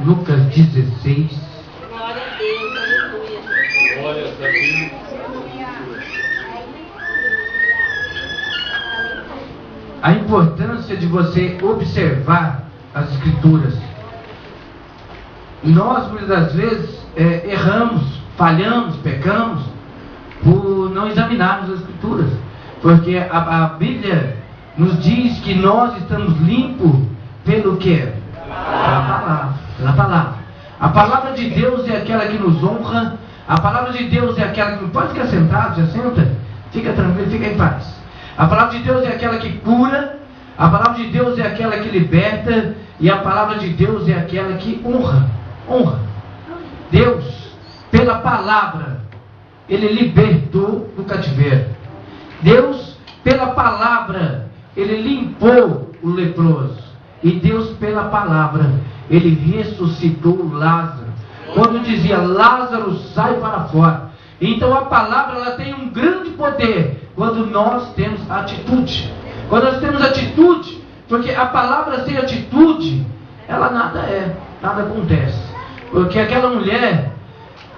Lucas 16. Glória a Deus, aleluia. Glória a Deus. A importância de você observar as Escrituras. Nós, muitas das vezes, erramos, falhamos, pecamos, por não examinarmos as Escrituras. Porque a Bíblia nos diz que nós estamos limpos pelo quê? Pela palavra. A palavra de Deus é aquela que nos honra. A palavra de Deus é aquela que... Pode ficar sentado, já senta. Fica tranquilo, fica em paz. A palavra de Deus é aquela que cura. A palavra de Deus é aquela que liberta. E a palavra de Deus é aquela que honra. Honra. Deus, pela palavra, Ele libertou do cativeiro. Deus, pela palavra, Ele limpou o leproso. E Deus, pela palavra, Ele ressuscitou Lázaro. Quando dizia, Lázaro, sai para fora. Então a palavra, ela tem um grande poder quando nós temos atitude. Quando nós temos atitude, porque a palavra sem atitude, ela nada acontece. Porque aquela mulher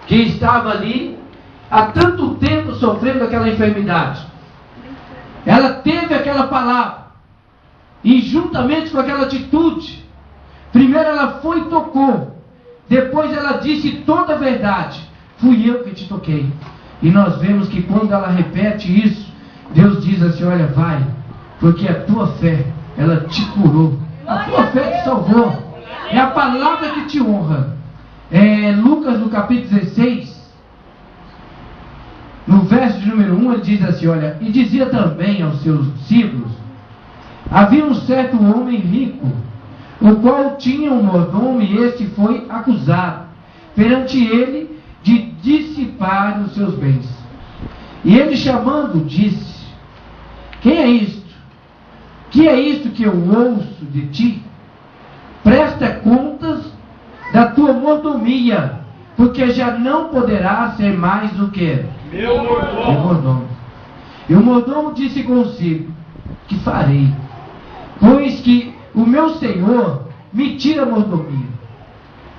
que estava ali há tanto tempo sofrendo aquela enfermidade, ela teve aquela palavra, e juntamente com aquela atitude, primeiro ela foi e tocou, depois ela disse toda a verdade, fui eu que te toquei. E nós vemos que quando ela repete isso, Deus diz assim, olha, vai, porque a tua fé, ela te curou, a tua fé te salvou, é a palavra que te honra. Lucas no capítulo 16, no verso de número 1, ele diz assim, olha, e dizia também aos seus discípulos, havia um certo homem rico, o qual tinha um mordomo, e este foi acusado perante ele de dissipar os seus bens. E ele chamando, disse, quem é isto? Que é isto que eu ouço de ti? Presta contas da tua mordomia, porque já não poderá ser mais do que Meu mordomo. E o mordomo disse consigo, que farei? Pois que o meu senhor me tira a mordomia.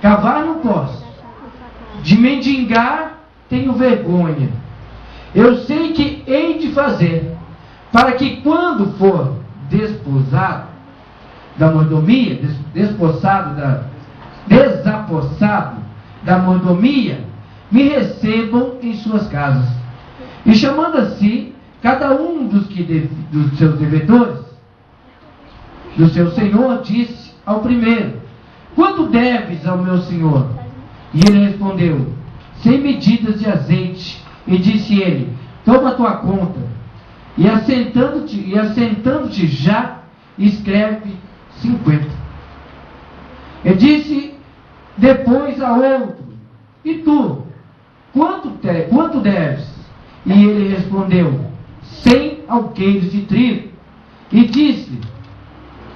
Cavar não posso, de mendigar tenho vergonha. Eu sei que hei de fazer, para que quando for desposado da mordomia, desapossado da mordomia, me recebam em suas casas. E chamando a si cada um dos seus devedores, do seu senhor, disse ao primeiro, quanto deves ao meu senhor? E ele respondeu, 100 medidas de azeite. E disse ele, toma a tua conta, e assentando-te já, escreve 50. E disse depois a outro, e tu, quanto deves? E ele respondeu, 100 alqueires de trigo. E disse,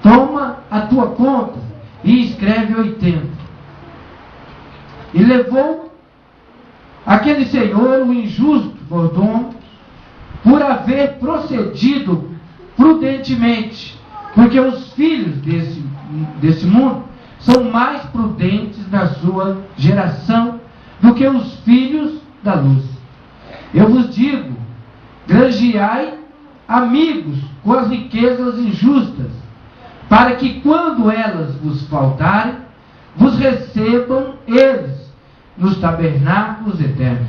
toma a tua conta e escreve 80. E levou aquele senhor, o injusto mordomo, por haver procedido prudentemente, porque os filhos desse mundo são mais prudentes na sua geração do que os filhos da luz. Eu vos digo, granjeai amigos com as riquezas injustas, para que quando elas vos faltarem, vos recebam eles nos tabernáculos eternos.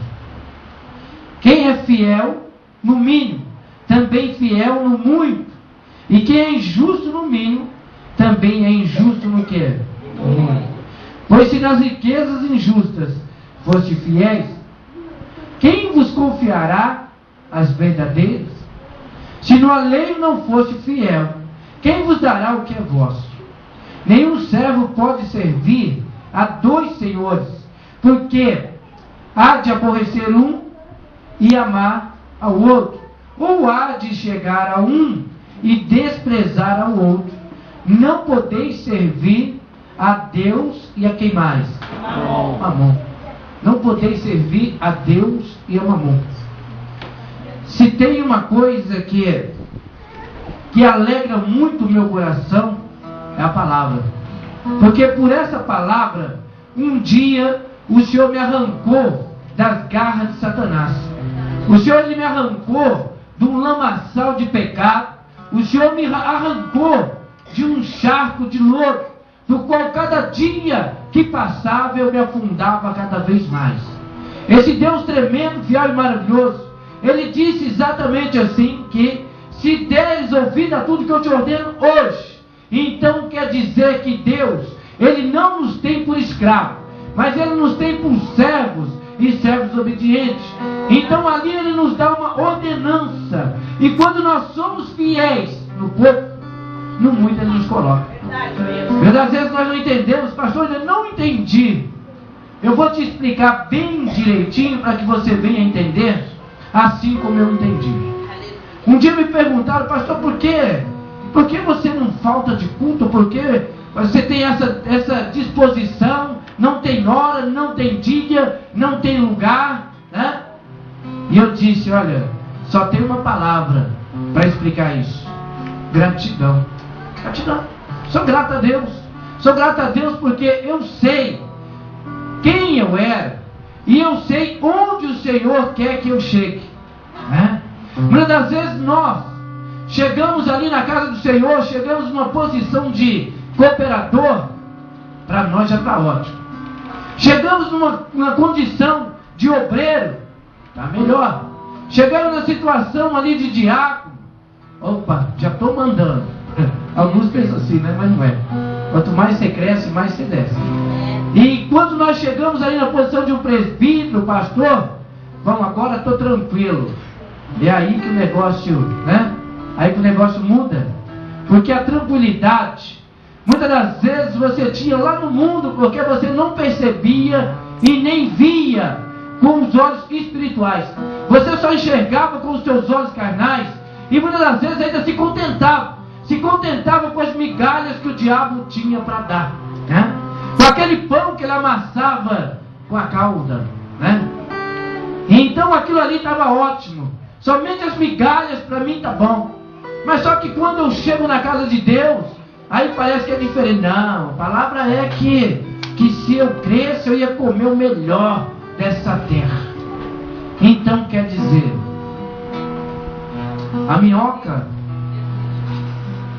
Quem é fiel no mínimo, também fiel no muito, e quem é injusto no mínimo, também é injusto no que é? No muito. Pois se nas riquezas injustas foste fiéis, quem vos confiará as verdadeiras? Se no alheio não foste fiel, quem vos dará o que é vosso? Nenhum servo pode servir a dois senhores, porque há de aborrecer um e amar ao outro, ou há de chegar a um e desprezar ao outro. Não podeis servir a Deus e a quem mais? Mamon. Não podeis servir a Deus e a Mamon. Se tem uma coisa que alegra muito o meu coração, é a palavra. Porque por essa palavra um dia o Senhor me arrancou das garras de Satanás. O Senhor ele me arrancou de um lamaçal de pecado. O Senhor me arrancou de um charco de lodo, do qual cada dia que passava eu me afundava cada vez mais. Esse Deus tremendo, fiel e maravilhoso, Ele disse exatamente assim, que se deres ouvido a tudo que eu te ordeno hoje, então quer dizer que Deus, Ele não nos tem por escravos, mas Ele nos tem por servos e servos obedientes. Então ali Ele nos dá uma ordenança, e quando nós somos fiéis no pouco, no muito Ele nos coloca. Mas às vezes nós não entendemos, pastor, eu não entendi. Eu vou te explicar bem direitinho para que você venha entender assim como eu entendi. Um dia me perguntaram, pastor, por quê? Por que você não falta de culto? Por que você tem essa disposição? Não tem hora, não tem dia, não tem lugar, né? E eu disse, olha, só tem uma palavra para explicar isso: gratidão. Gratidão. Sou grato a Deus. Sou grato a Deus porque eu sei quem eu era e eu sei onde o Senhor quer que eu chegue, né? Muitas das vezes nós chegamos ali na casa do Senhor, chegamos numa posição de cooperador, para nós já está ótimo. Chegamos numa condição de obreiro, está melhor. Chegamos na situação ali de diácono, opa, já estou mandando. Alguns pensam assim, né? Mas não é. Quanto mais você cresce, mais você desce. E quando nós chegamos ali na posição de um presbítero, pastor, vamos, agora estou tranquilo. É aí que o negócio, né? Aí que o negócio muda. Porque a tranquilidade, muitas das vezes você tinha lá no mundo, porque você não percebia e nem via com os olhos espirituais. Você só enxergava com os seus olhos carnais e muitas das vezes ainda se contentava com as migalhas que o diabo tinha para dar, né? Com aquele pão que ele amassava com a cauda, né? Então aquilo ali estava ótimo. Somente as migalhas para mim tá bom. Mas só que quando eu chego na casa de Deus, aí parece que é diferente. Não, a palavra é que se eu cresce, eu ia comer o melhor dessa terra. Então quer dizer, a minhoca,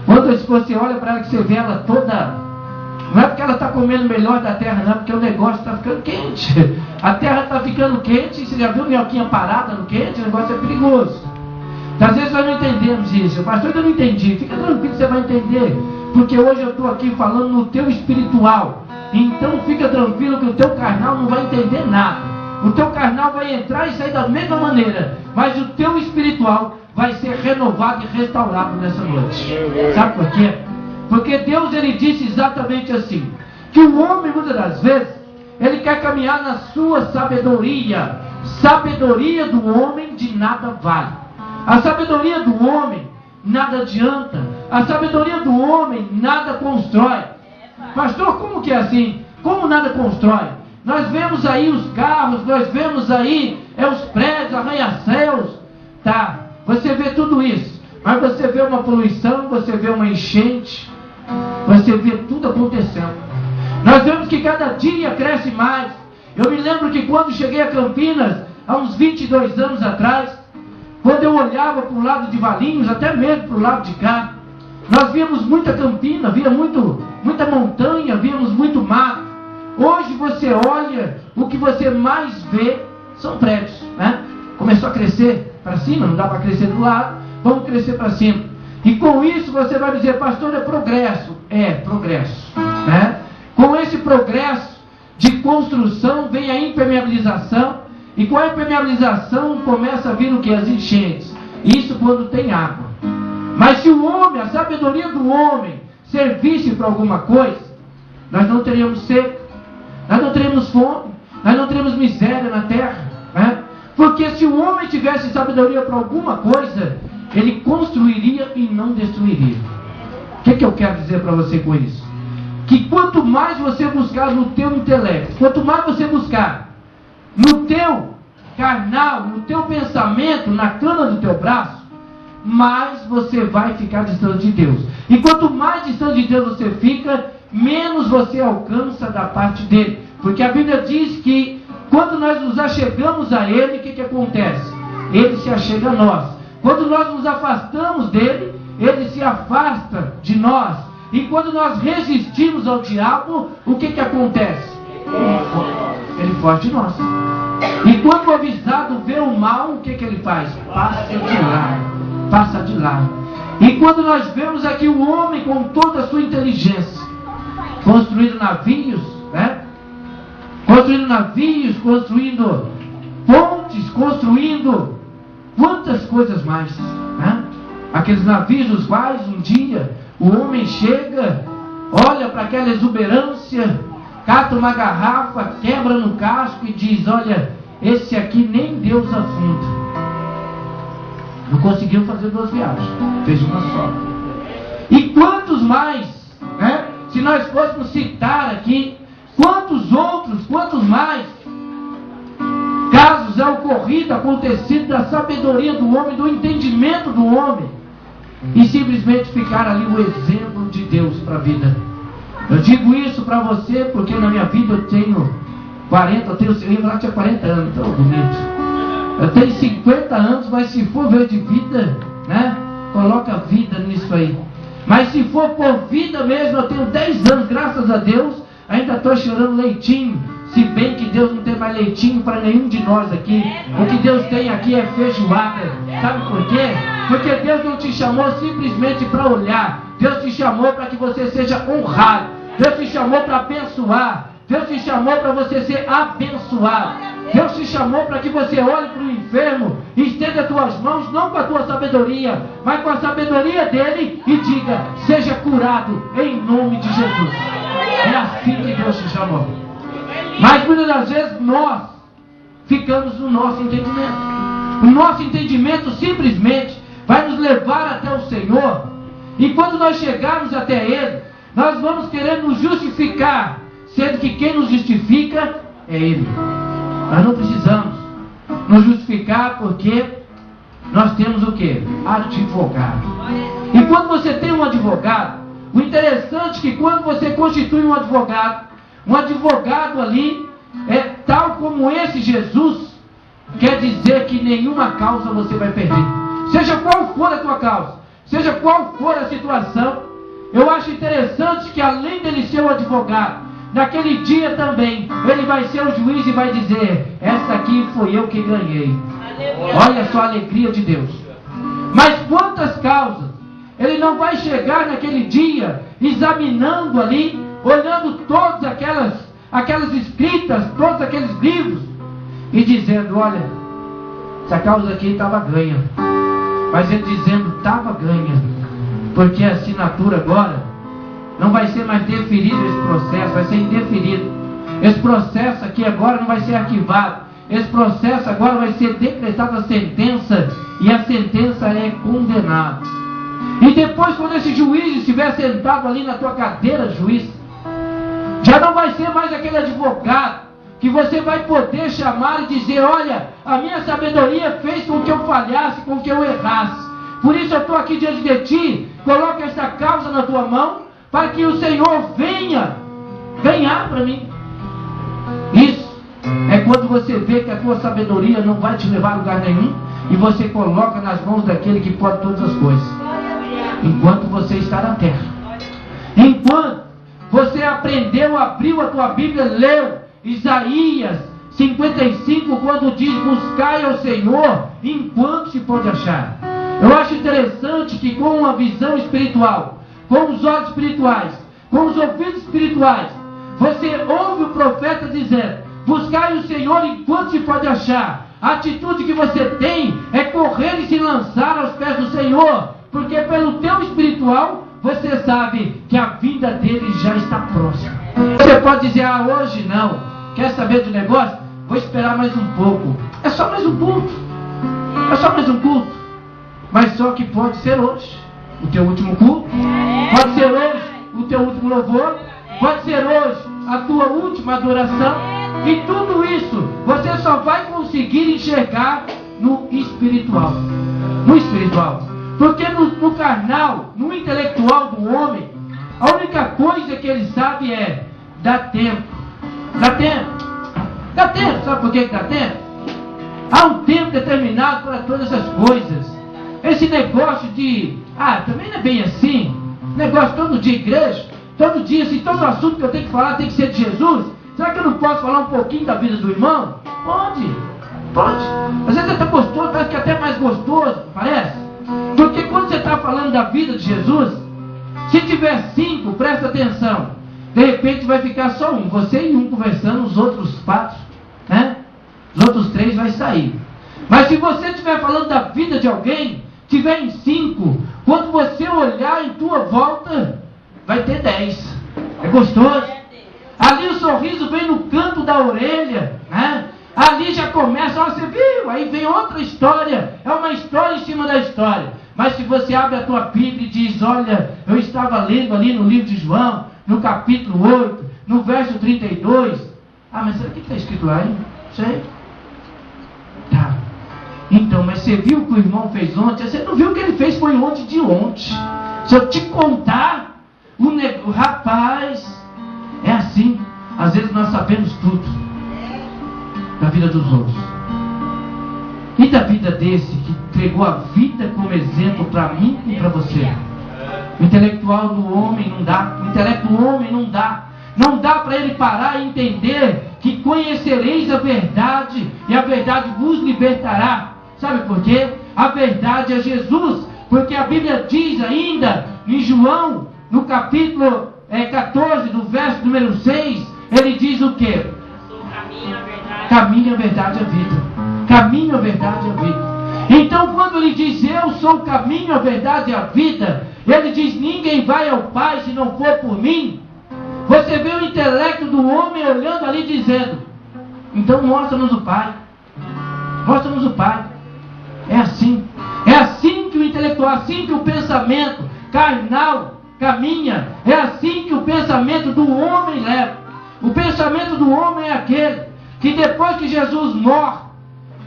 quando você olha para ela, que você vê ela toda, não é porque ela está comendo o melhor da terra, não, porque o negócio está ficando quente. A terra está ficando quente, você já viu minhoquinha parada no quente? O negócio é perigoso. Às vezes nós não entendemos isso. Pastor, eu não entendi. Fica tranquilo, você vai entender. Porque hoje eu estou aqui falando no teu espiritual. Então fica tranquilo que o teu carnal não vai entender nada. O teu carnal vai entrar e sair da mesma maneira. Mas o teu espiritual vai ser renovado e restaurado nessa noite. Sabe por quê? Porque Deus, ele disse exatamente assim, que o homem, muitas das vezes, ele quer caminhar na sua sabedoria. Sabedoria do homem de nada vale. A sabedoria do homem nada adianta. A sabedoria do homem nada constrói. Pastor, como que é assim? Como nada constrói? Nós vemos aí os carros, nós vemos aí os prédios, arranha-céus. Tá, você vê tudo isso. Mas você vê uma poluição, você vê uma enchente, você vê tudo acontecendo. Nós vemos que cada dia cresce mais. Eu me lembro que quando cheguei a Campinas, há uns 22 anos atrás, quando eu olhava para o lado de Valinhos, até mesmo para o lado de cá, nós víamos muita campina, via muita montanha, víamos muito mar. Hoje você olha, o que você mais vê são prédios, né? Começou a crescer para cima, não dá para crescer do lado, vamos crescer para cima. E com isso você vai dizer, pastor, é progresso. É, progresso, né? Com esse progresso de construção vem a impermeabilização. E com a impermeabilização começa a vir o que? As enchentes. Isso quando tem água. Mas se o homem, a sabedoria do homem, servisse para alguma coisa, nós não teríamos seca, nós não teríamos fome, nós não teríamos miséria na terra, né? Porque se o homem tivesse sabedoria para alguma coisa, ele construiria e não destruiria. O que eu quero dizer para você com isso? Que quanto mais você buscar no teu intelecto, quanto mais você buscar no teu carnal, no teu pensamento, na cana do teu braço, mais você vai ficar distante de Deus. E quanto mais distante de Deus você fica, menos você alcança da parte dele. Porque a Bíblia diz que quando nós nos achegamos a Ele, o que acontece? Ele se achega a nós. Quando nós nos afastamos dele, Ele se afasta de nós. E quando nós resistimos ao diabo, o que acontece? Ele foge de nós. E quando o avisado vê o mal, o que ele faz? Passa de lá. Passa de lá. E quando nós vemos aqui o homem com toda a sua inteligência, construindo navios, né? Construindo navios, construindo pontes, construindo quantas coisas mais, né? Aqueles navios dos quais um dia o homem chega, olha para aquela exuberância, cata uma garrafa, quebra no casco e diz: olha, esse aqui nem Deus afunda. Não conseguiu fazer 2 viagens, fez uma só. E quantos mais, né? Se nós fôssemos citar aqui, quantos outros, quantos mais casos é ocorrido, acontecido da sabedoria do homem, do entendimento do homem, e simplesmente ficar ali o exemplo de Deus para a vida. Eu digo isso para você porque na minha vida eu tenho 40, eu ia falar que tinha 40 anos, então bonito. Eu tenho 50 anos, mas se for ver de vida, né? Coloca vida nisso aí. Mas se for por vida mesmo, eu tenho 10 anos, graças a Deus, ainda estou chorando leitinho. Se bem que Deus não tem mais leitinho para nenhum de nós aqui. O que Deus tem aqui é feijoada. Sabe por quê? Porque Deus não te chamou simplesmente para olhar. Deus te chamou para que você seja honrado. Deus te chamou para abençoar. Deus te chamou para você ser abençoado. Deus te chamou para que você olhe para o enfermo e estenda as tuas mãos, não com a tua sabedoria, mas com a sabedoria dele, e diga: seja curado em nome de Jesus. É assim que Deus te chamou. Mas muitas das vezes nós ficamos no nosso entendimento. O nosso entendimento simplesmente vai nos levar até o Senhor, e quando nós chegarmos até Ele, nós vamos querer nos justificar, sendo que quem nos justifica é Ele. Nós não precisamos nos justificar porque nós temos o quê? Advogado. E quando você tem um advogado, o interessante é que quando você constitui um advogado ali, tal como esse Jesus, quer dizer que nenhuma causa você vai perder. Seja qual for a tua causa, seja qual for a situação, eu acho interessante que além dele ser o advogado, naquele dia também, ele vai ser o juiz e vai dizer: essa aqui foi eu que ganhei. Olha só a alegria de Deus. Mas quantas causas ele não vai chegar naquele dia, examinando ali, olhando todas aquelas escritas, todos aqueles livros, e dizendo: olha, essa causa aqui estava ganha. Mas ele dizendo: estava ganha, porque a assinatura agora não vai ser mais deferido, esse processo vai ser indeferido. Esse processo aqui agora não vai ser arquivado. Esse processo agora vai ser decretada a sentença, e a sentença é condenado. E depois, quando esse juiz estiver sentado ali na tua cadeira, juiz, já não vai ser mais aquele advogado que você vai poder chamar e dizer: olha, a minha sabedoria fez com que eu falhasse, com que eu errasse. Por isso eu estou aqui diante de ti, coloca essa causa na tua mão, para que o Senhor venha ganhar para mim. Isso é quando você vê que a tua sabedoria não vai te levar a lugar nenhum, e você coloca nas mãos daquele que pode todas as coisas, enquanto você está na terra. Enquanto você aprendeu, abriu a tua Bíblia, leu Isaías 55, quando diz: buscai ao Senhor enquanto se pode achar. Eu acho interessante que com uma visão espiritual, com os olhos espirituais, com os ouvidos espirituais, você ouve o profeta dizendo: buscai o Senhor enquanto se pode achar. A atitude que você tem é correr e se lançar aos pés do Senhor, porque pelo teu espiritual você sabe que a vinda dele já está próxima. Você pode dizer: ah, hoje não, quer saber do negócio? Vou esperar mais um pouco. É só mais um culto, é só mais um culto. Mas só que pode ser hoje o teu último culto, pode ser hoje o teu último louvor, pode ser hoje a tua última adoração, e tudo isso você só vai conseguir enxergar no espiritual. No espiritual. Porque no carnal, no intelectual do homem, a única coisa que ele sabe é: dá tempo tempo. Dá tempo, sabe por que dá tempo? Há um tempo determinado para todas essas coisas. Esse negócio de, também não é bem assim. Negócio todo dia igreja, todo dia, se todo assunto que eu tenho que falar tem que ser de Jesus. Será que eu não posso falar um pouquinho da vida do irmão? Pode. Às vezes é até gostoso, parece que é até mais gostoso, parece. Porque quando você está falando da vida de Jesus, se tiver 5, presta atenção. De repente vai ficar só um, você e um conversando, os outros 4, né? Os outros 3 vai sair. Mas se você estiver falando da vida de alguém, tiver em 5, quando você olhar em tua volta, vai ter 10. É gostoso. Ali o sorriso vem no canto da orelha, né? Ali já começa, você viu? Aí vem outra história. É uma história em cima da história. Mas se você abre a tua Bíblia e diz, olha, eu estava lendo ali no livro de João, no capítulo 8, no verso 32. Mas será que está escrito lá, hein? Sei. Tá. Então, mas você viu o que o irmão fez ontem? Você não viu o que ele fez, foi ontem de ontem. Se eu te contar, o rapaz, é assim. Às vezes nós sabemos tudo da vida dos outros. E da vida desse que entregou a vida como exemplo para mim e para você. O intelectual do homem não dá. O intelecto do homem não dá. Não dá para ele parar e entender que conhecereis a verdade e a verdade vos libertará. Sabe por quê? A verdade é Jesus. Porque a Bíblia diz ainda em João, no capítulo 14, do verso número 6, ele diz o quê? Caminho, a verdade e a vida. Caminho, a verdade e a vida. Então quando ele diz, eu sou o caminho, a verdade e a vida, ele diz, ninguém vai ao Pai se não for por mim. Você vê o intelecto do homem olhando ali dizendo, então mostra-nos o Pai. Mostra-nos o Pai. É assim. É assim que o intelectual, assim que o pensamento carnal caminha. É assim que o pensamento do homem leva. O pensamento do homem é aquele que depois que Jesus morre,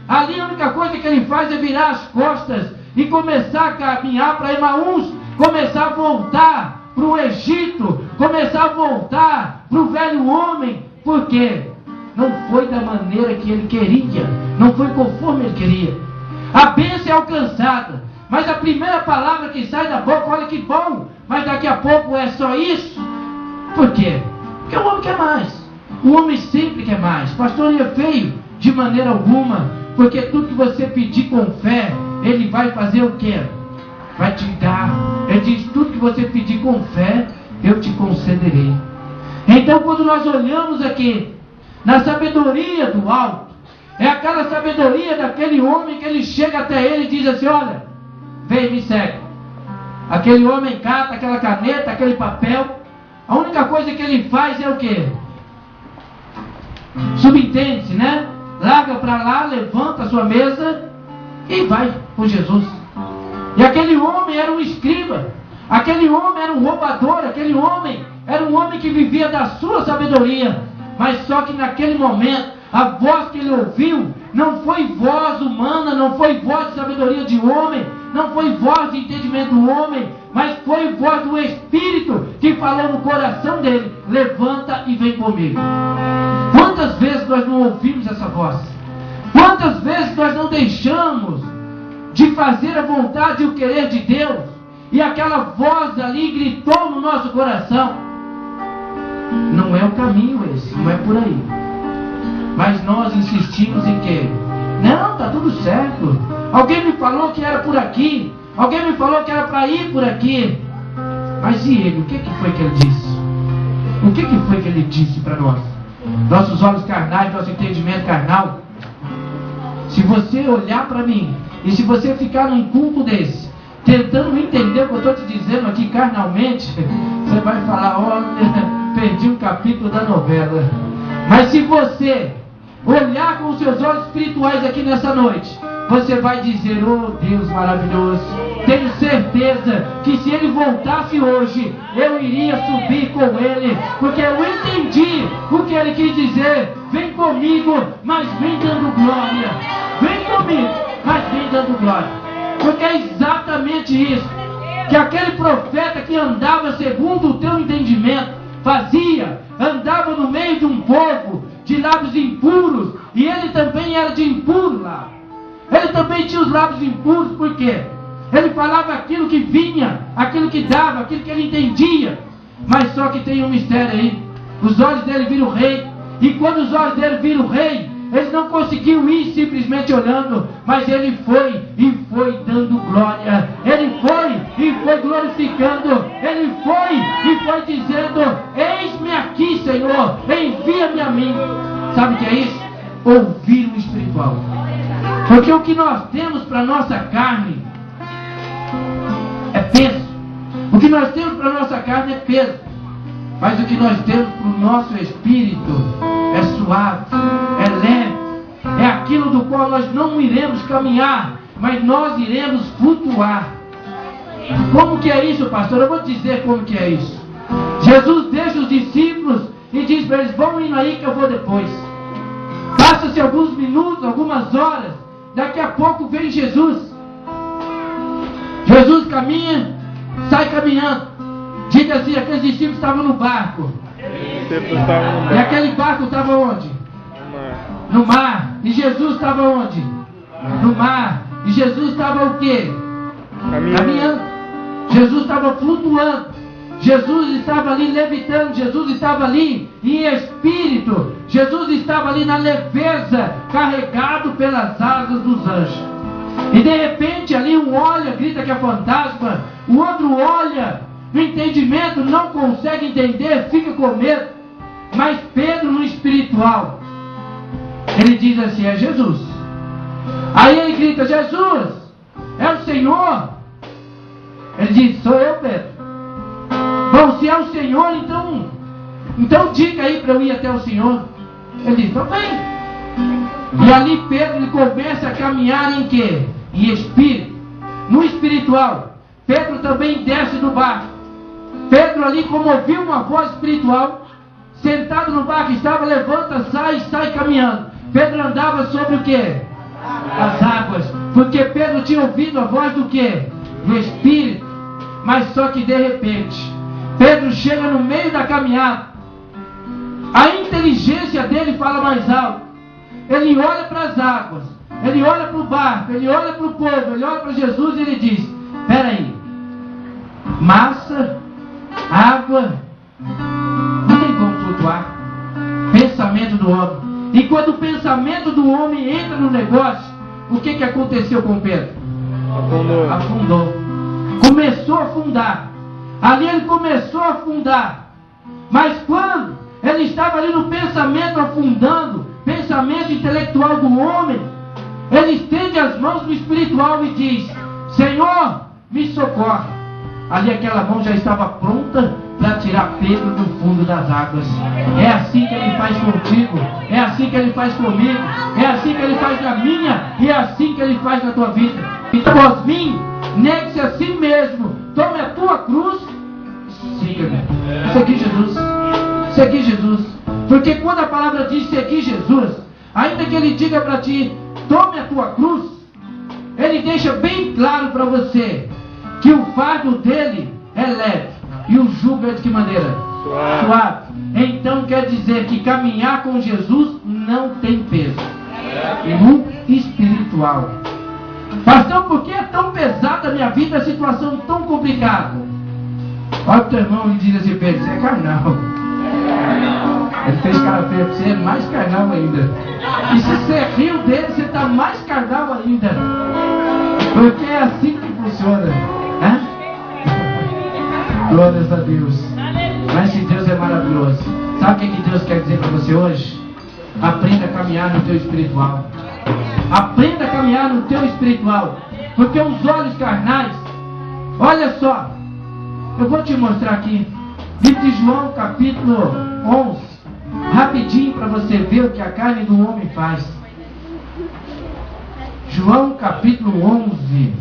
ali a única coisa que ele faz é virar as costas e começar a caminhar para Emaús, começar a voltar para o Egito, começar a voltar para o velho homem. Por quê? Não foi da maneira que ele queria, não foi conforme ele queria. A bênção é alcançada, mas a primeira palavra que sai da boca, olha que bom, mas daqui a pouco é só isso. Por quê? Porque o homem quer mais. O homem sempre quer mais. Pastor, é feio? De maneira alguma. Porque tudo que você pedir com fé, ele vai fazer o quê? Vai te dar. Ele diz, tudo que você pedir com fé, eu te concederei. Então quando nós olhamos aqui, na sabedoria do alto, é aquela sabedoria daquele homem que ele chega até ele e diz assim, olha, vem, me segue. Aquele homem cata aquela caneta, aquele papel. A única coisa que ele faz é o quê? Subentende-se, né? Larga para lá, levanta a sua mesa e vai com Jesus. E aquele homem era um escriba. Aquele homem era um roubador. Aquele homem era um homem que vivia da sua sabedoria. Mas só que naquele momento, a voz que ele ouviu não foi voz humana, não foi voz de sabedoria de homem, não foi voz de entendimento do homem, mas foi voz do Espírito que falou no coração dele, levanta e vem comigo. Quantas vezes nós não ouvimos essa voz? Quantas vezes nós não deixamos de fazer a vontade e o querer de Deus, e aquela voz ali gritou no nosso coração? Não é o caminho esse, não é por aí. Mas nós insistimos em quê? Não, está tudo certo. Alguém me falou que era por aqui. Alguém me falou que era para ir por aqui. Mas e ele? O que foi que ele disse? O que foi que ele disse para nós? Nossos olhos carnais, nosso entendimento carnal. Se você olhar para mim, e se você ficar num culto desse, tentando entender o que eu estou te dizendo aqui carnalmente, você vai falar, olha, perdi um capítulo da novela. Mas se você olhar com os seus olhos espirituais aqui nessa noite, você vai dizer, oh Deus maravilhoso, tenho certeza que se ele voltasse hoje, eu iria subir com ele, porque eu entendi o que ele quis dizer. Vem comigo, mas vem dando glória. Vem comigo, mas vem dando glória. Porque é exatamente isso que aquele profeta que andava segundo o teu entendimento fazia. Andava no meio de um povo também tinha os lábios impuros, por quê? Ele falava aquilo que vinha, aquilo que dava, aquilo que ele entendia. Mas só que tem um mistério aí. Os olhos dele viram o rei. E quando os olhos dele viram o rei, eles não conseguiam ir simplesmente olhando, mas ele foi e foi dando glória. Ele foi e foi glorificando. Ele foi e foi dizendo: eis-me aqui, Senhor, envia-me a mim. Sabe o que é isso? Ouvir o espiritual. Porque o que nós temos para a nossa carne é peso. O que nós temos para a nossa carne é peso. Mas o que nós temos para o nosso espírito é suave, é leve. É aquilo do qual nós não iremos caminhar, mas nós iremos flutuar. Como que é isso, pastor? Eu vou dizer como que é isso. Jesus deixa os discípulos e diz para eles: vão indo aí que eu vou depois. Passa-se alguns minutos, algumas horas. Daqui a pouco vem Jesus. Jesus caminha, sai caminhando. Diga assim: aqueles discípulos estavam no barco. E aquele barco estava onde? No mar. E Jesus estava onde? No mar. E Jesus estava o quê? Caminhando. Jesus estava flutuando. Jesus estava ali levitando. Jesus estava ali em espírito. Jesus estava ali na leveza, carregado pelas asas dos anjos. E de repente ali um olha, grita que é fantasma. O outro olha, no entendimento, não consegue entender, fica com medo. Mas Pedro, no espiritual, ele diz assim: é Jesus. Aí ele grita: Jesus, é o Senhor. Ele diz: sou eu, Pedro. Bom, se é o Senhor, então diga aí para eu ir até o Senhor. Ele diz: então vem. E ali Pedro, ele começa a caminhar em quê? Em espírito. No espiritual. Pedro também desce do barco. Pedro ali, como ouviu uma voz espiritual, sentado no barco estava, levanta, sai caminhando. Pedro andava sobre o quê? As águas. Porque Pedro tinha ouvido a voz do quê? Do Espírito. Mas só que de repente, Pedro chega no meio da caminhada. A inteligência dele fala mais alto. Ele olha para as águas, ele olha para o barco, ele olha para o povo, ele olha para Jesus e ele diz: espera aí, massa, água, não tem como flutuar. Pensamento do homem. E quando o pensamento do homem entra no negócio, o que aconteceu com Pedro? Afundou. Começou a afundar. Ali ele começou a afundar. Mas quando ele estava ali no pensamento afundando, pensamento intelectual do homem, ele estende as mãos no espiritual e diz: Senhor, me socorre. Ali aquela mão já estava pronta para tirar Pedro do fundo das águas. É assim que ele faz contigo, é assim que ele faz comigo, é assim que ele faz na minha, e é assim que ele faz na tua vida. Então, após mim, negue-se a si mesmo, tome a tua cruz, siga-me. Seguir Jesus, seguir Jesus. Porque quando a palavra diz seguir Jesus, ainda que ele diga para ti, tome a tua cruz, ele deixa bem claro para você que o fardo dele é leve e o jugo é de que maneira? Suave. Então quer dizer que caminhar com Jesus não tem peso. E no espiritual. Pastor, por que é tão pesada a minha vida, a situação tão complicada? Olha o teu irmão e diz assim: Pedro, você é carnal. Ele fez cara feia para você, é mais carnal ainda. E se você riu dele, você está mais carnal ainda. Porque é assim que funciona. Glórias a Deus. Mas se Deus é maravilhoso. Sabe o que Deus quer dizer para você hoje? Aprenda a caminhar no teu espiritual. Aprenda a caminhar no teu espiritual. Porque os olhos carnais, olha só, eu vou te mostrar aqui, livro de João capítulo 11, rapidinho para você ver o que a carne do homem faz. João capítulo 11.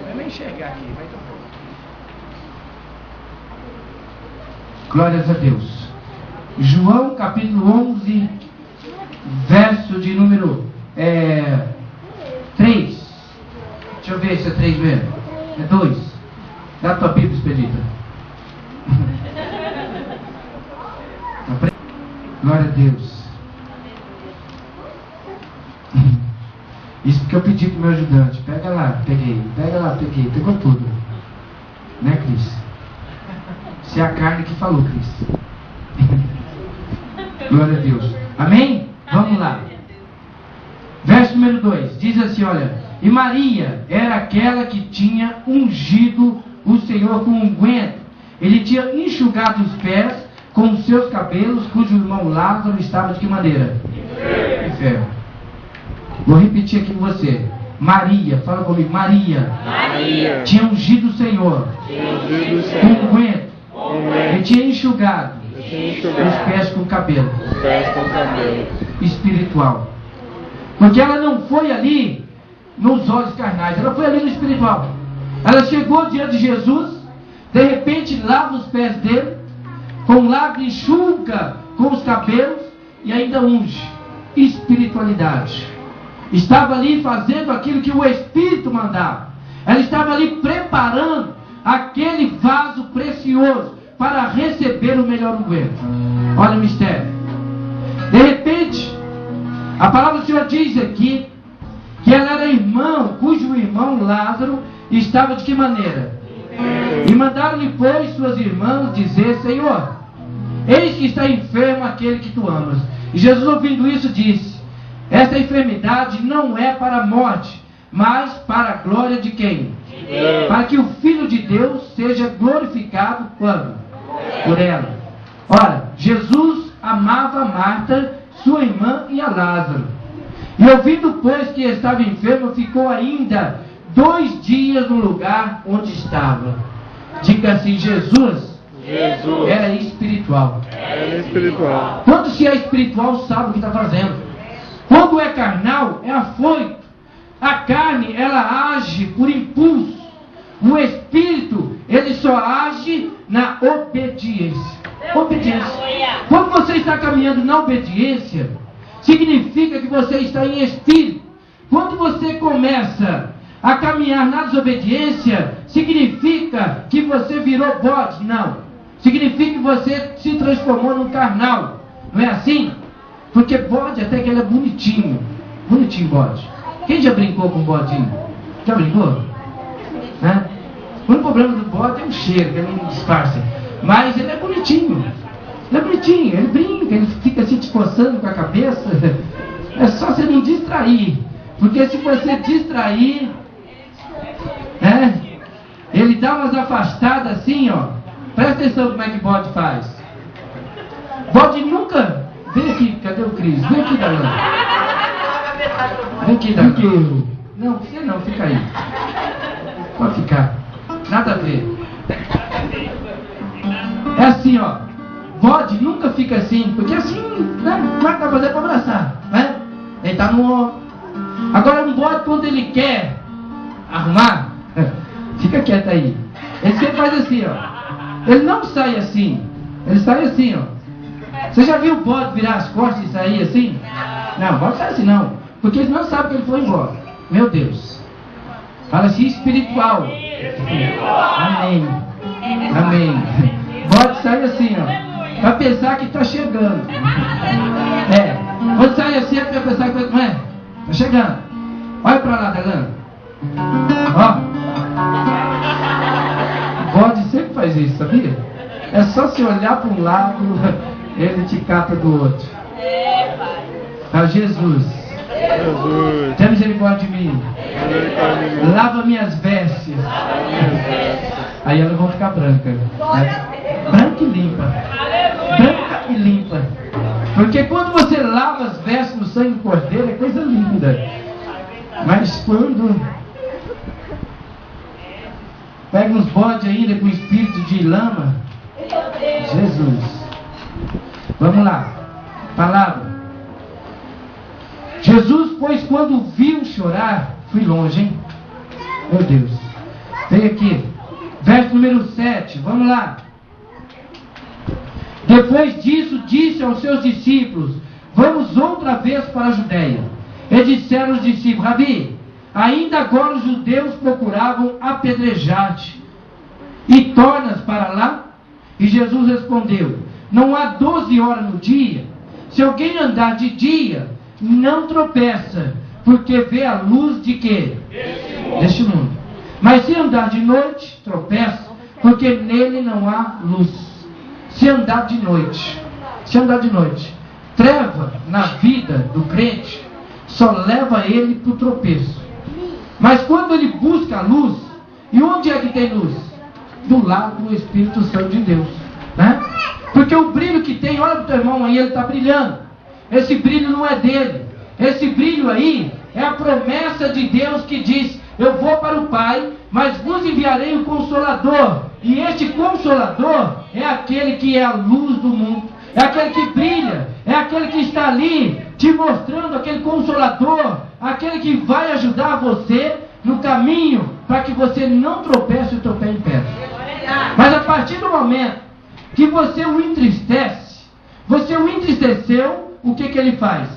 Vai nem enxergar aqui, vai dar. Glórias a Deus. João capítulo 11, verso de número 3. Deixa eu ver se é 3 mesmo. É 2. Dá a tua Bíblia, Expedita. Glória a Deus. Isso porque eu pedi para o meu ajudante. Pega lá, peguei. Pega lá, peguei. Pegou tudo. Né, Cris? Se é a carne que falou, Cris. Glória a Deus. Amém? Vamos lá. Verso número 2. Diz assim, olha. E Maria era aquela que tinha ungido o Senhor com unguento. Ele tinha enxugado os pés com os seus cabelos, cujo irmão Lázaro estava de que maneira? Enfermo. Vou repetir aqui com você. Maria, fala comigo. Maria. Tinha ungido o Senhor com unguento. Ele tinha enxugado os pés com cabelo. Espiritual. Porque ela não foi ali nos olhos carnais, ela foi ali no espiritual. Ela chegou diante de Jesus, de repente lava os pés dele, com lágrimas enxuga com os cabelos e ainda unge. Espiritualidade. Estava ali fazendo aquilo que o Espírito mandava. Ela estava ali preparando aquele vaso precioso para receber o melhor unguento. Olha o mistério. De repente, a palavra do Senhor diz aqui que ela era irmão, cujo irmão Lázaro estava de que maneira? E mandaram-lhe, pois, suas irmãs dizer: Senhor, eis que está enfermo aquele que tu amas. E Jesus, ouvindo isso, disse: essa enfermidade não é para a morte, mas para a glória de quem? Para que o Filho de Deus seja glorificado quando? Por ela. Ora, Jesus amava Marta, sua irmã, e a Lázaro. E ouvindo, pois, que estava enfermo, ficou ainda 2 dias no lugar onde estava. Diga assim: Jesus era espiritual. Quando se é espiritual, sabe o que está fazendo. Quando é carnal, é afoito. A carne, ela age por impulso. O espírito, ele só age na obediência. Obediência. Quando você está caminhando na obediência, significa que você está em espírito. Quando você começa a caminhar na desobediência, significa que você virou bode. Não. Significa que você se transformou num carnal. Não é assim? Porque bode até que ele é bonitinho. Bonitinho bode. Quem já brincou com bodinho? Já brincou? Né? O único problema do bode é o cheiro, que ele não disfarça. Mas ele é bonitinho. Ele é bonitinho, ele brinca, ele fica assim te coçando com a cabeça. É só você não distrair. Porque se você distrair, né, ele dá umas afastadas assim, ó. Presta atenção como é que bode faz. Bode nunca... Vem aqui, cadê o Cris? Vem aqui, Darlan. Vem aqui, Darlan. Não, você não, fica aí. Pode ficar. Nada a ver. É assim, ó. Bode nunca fica assim, porque assim, né? Como é que vai fazer para abraçar? Né? Ele tá no ombro. Agora um bode, quando ele quer arrumar, fica quieto aí. Ele sempre faz assim, ó. Ele não sai assim. Ele sai assim, ó. Você já viu o bode virar as costas e sair assim? Não, o bode sai assim não. Porque ele não sabe que ele foi embora. Meu Deus. Fala assim, espiritual. Amém. Amém. Bode sai assim, ó. Para pensar que está chegando. É. Quando sai assim, é para pensar que não é. Está chegando. Olha para lá, Darlan. Ó. Bode sempre faz isso, sabia? É só se olhar para um lado, ele te cata do outro. Tá, Jesus. Tenha misericórdia de mim. Lava minhas vestes. Aí elas vão ficar brancas. Né? Branca e limpa. Branca e limpa. Porque quando você lava as vestes no sangue do cordeiro, é coisa linda. Mas quando pega uns bodes ainda com espírito de lama, Jesus. Vamos lá. Palavra. Jesus, pois, quando viu chorar, fui longe, hein? Meu Deus. Vem aqui. Verso número 7. Vamos lá. Depois disso, disse aos seus discípulos: vamos outra vez para a Judeia. E disseram os discípulos: Rabi, ainda agora os judeus procuravam apedrejar-te, e tornas para lá? E Jesus respondeu: não há 12 horas no dia? Se alguém andar de dia, não tropeça, porque vê a luz de quê? Deste mundo. Mas se andar de noite, tropeça, porque nele não há luz. Se andar de noite, treva na vida do crente só leva ele para o tropeço. Mas quando ele busca a luz, e onde é que tem luz? Do lado do Espírito Santo de Deus, né? Porque o brilho que tem, olha para o teu irmão aí, ele está brilhando. Esse brilho não é dele. Esse brilho aí é a promessa de Deus que diz: eu vou para o Pai, mas vos enviarei o Consolador. E este Consolador é aquele que é a luz do mundo. É aquele que brilha. É aquele que está ali te mostrando, aquele Consolador. Aquele que vai ajudar você no caminho para que você não tropece o teu pé em pedra. Mas a partir do momento que você o entristece, você o entristeceu, o que ele faz?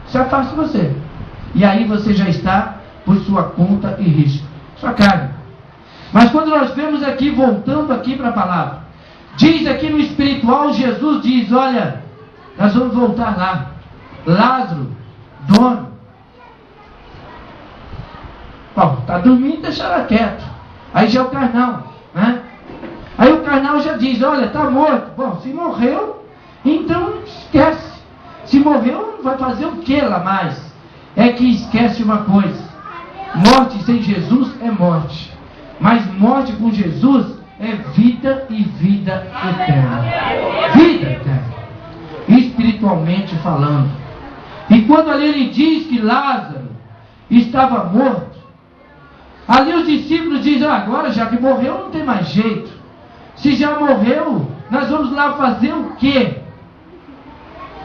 Se afasta de você. E aí você já está por sua conta e risco. Sua carne. Mas quando nós vemos aqui, voltando aqui para a palavra, diz aqui no espiritual, Jesus diz: olha, nós vamos voltar lá. Lázaro, dono. Bom, está dormindo, deixa ela quieto. Aí já é o carnal, né? Aí o carnal já diz: olha, está morto. Bom, se morreu, então esquece. Se morreu, vai fazer o que lá mais? É que esquece uma coisa: morte sem Jesus é morte, mas morte com Jesus é vida e vida eterna. Vida eterna, espiritualmente falando. E quando ali ele diz que Lázaro estava morto, ali os discípulos dizem: agora já que morreu não tem mais jeito. Se já morreu, nós vamos lá fazer o quê?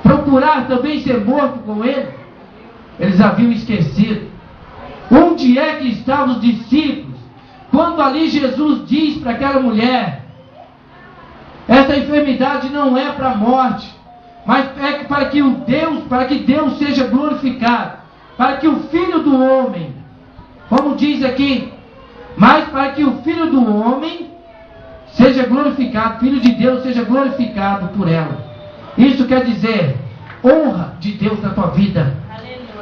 Procurar também ser morto com ele? Eles haviam esquecido. Onde é que estavam os discípulos quando ali Jesus diz para aquela mulher: essa enfermidade não é para a morte, mas é para que Deus seja glorificado, para que o Filho do Homem, como diz aqui, mas para que o Filho do Homem seja glorificado, Filho de Deus seja glorificado por ela. Isso quer dizer honra de Deus na tua vida.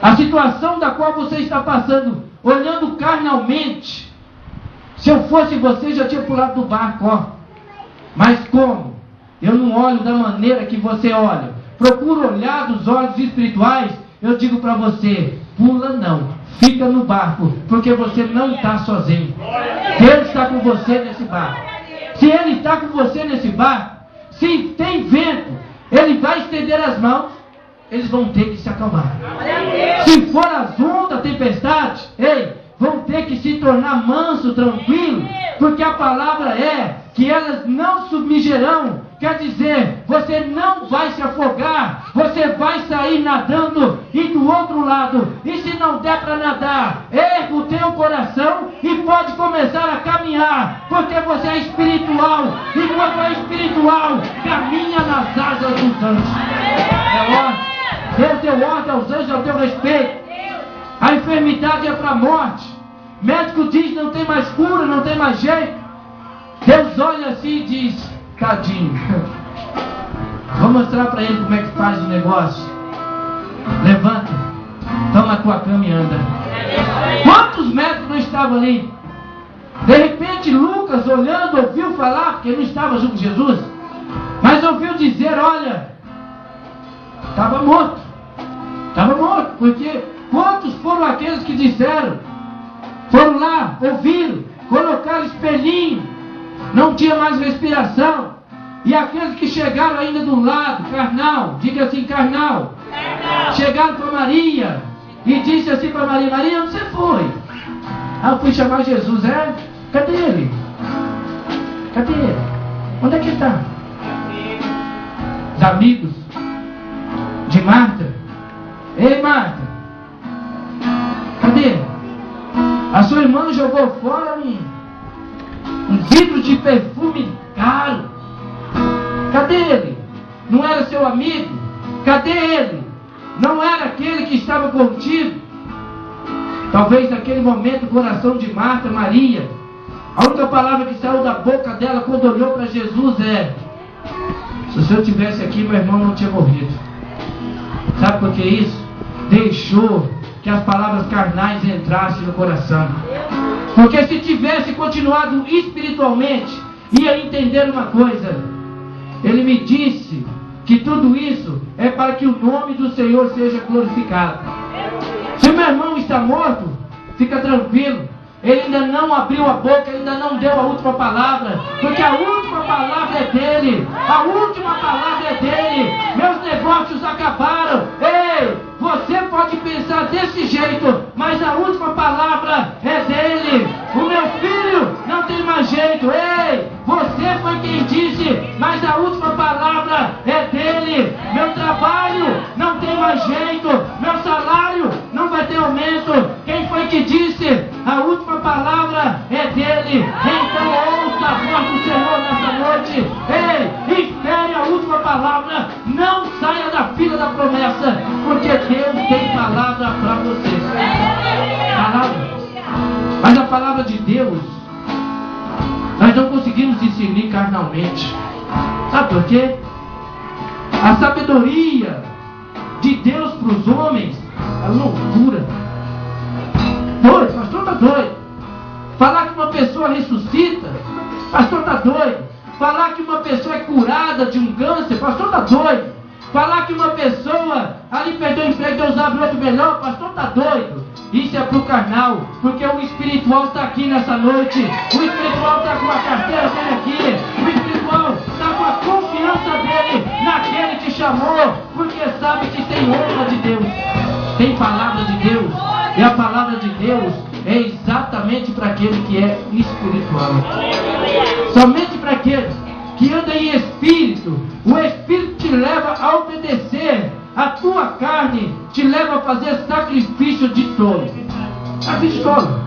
A situação da qual você está passando, olhando carnalmente, se eu fosse você já tinha pulado do barco, ó. Mas como? Eu não olho da maneira que você olha. Procuro olhar dos olhos espirituais. Eu digo para você: pula não, fica no barco, porque você não está sozinho. Deus está com você nesse barco. Se Ele está com você nesse barco, se tem vento, Ele vai estender as mãos, eles vão ter que se acalmar. Se for as ondas, a tempestade, vão ter que se tornar manso, tranquilo, porque a palavra é que elas não submergerão. Quer dizer, você não vai se afogar, você vai sair nadando e do outro lado. E se não der para nadar, erga o teu coração e pode começar a caminhar, porque você é espiritual. E quando é espiritual, caminha nas asas dos anjos. É ordem. Deus deu ordem aos anjos ao teu respeito. A enfermidade é para a morte. Médico diz: não tem mais cura, não tem mais jeito. Deus olha assim e diz: tadinho, vou mostrar para ele como é que faz o negócio. Levanta, toma a tua cama e anda. Quantos médicos não estavam ali? De repente Lucas, olhando, ouviu falar, porque ele não estava junto com Jesus, mas ouviu dizer: olha, estava morto. Estava morto, porque quantos foram aqueles que disseram, foram lá, ouviram, colocaram espelhinho, não tinha mais respiração. E aqueles que chegaram ainda do lado, carnal, diga assim, carnal, chegaram para Maria e disse assim para Maria: Maria, onde você foi? Eu fui chamar Jesus. Cadê ele? Cadê ele? Onde é que está? Os amigos de Marta: ei, Marta, cadê? A sua irmã jogou fora um vidro de perfume caro. Cadê ele? Não era seu amigo? Cadê ele? Não era aquele que estava contigo? Talvez naquele momento o coração de Marta, Maria, a única palavra que saiu da boca dela quando olhou para Jesus é: se o Senhor tivesse aqui, meu irmão não tinha morrido. Sabe por que isso? Deixou que as palavras carnais entrassem no coração. Porque se tivesse continuado espiritualmente, ia entender uma coisa. Ele me disse que tudo isso é para que o nome do Senhor seja glorificado. Se meu irmão está morto, fica tranquilo. Ele ainda não abriu a boca, ele ainda não deu a última palavra, porque a última palavra é dele. A última palavra é dele. Meus negócios acabaram. Ei, você pode pensar desse jeito, mas a última palavra é dele. O meu filho não tem mais jeito. Ei, você foi quem disse, mas a última palavra é dele. Meu trabalho não tem mais jeito. Meu salário não vai ter aumento. Quem foi que disse? A última palavra é dele. Então ouça a voz do Senhor nessa noite. Ei, espere a última palavra. Não saia da fila da promessa, porque Deus tem palavra para você. Palavra. Mas a palavra de Deus nós não conseguimos discernir carnalmente. Sabe por quê? A sabedoria de Deus para os homens é loucura. Doido, pastor está doido. Falar que uma pessoa ressuscita, pastor está doido. Falar que uma pessoa é curada de um câncer, pastor está doido. Falar que uma pessoa ali perdeu o emprego, Deus abre outro melhor, pastor está doido. Isso é para o carnal, porque o espiritual está aqui nessa noite. O espiritual está com a carteira dele aqui. O espiritual está com a confiança dele naquele que chamou, porque sabe que tem honra de Deus, tem palavra de Deus. E a palavra de Deus é exatamente para aquele que é espiritual. Somente para aquele que anda em espírito. O espírito te leva a obedecer. A tua carne te leva a fazer sacrifício de tolo. Sacrifício de tolo.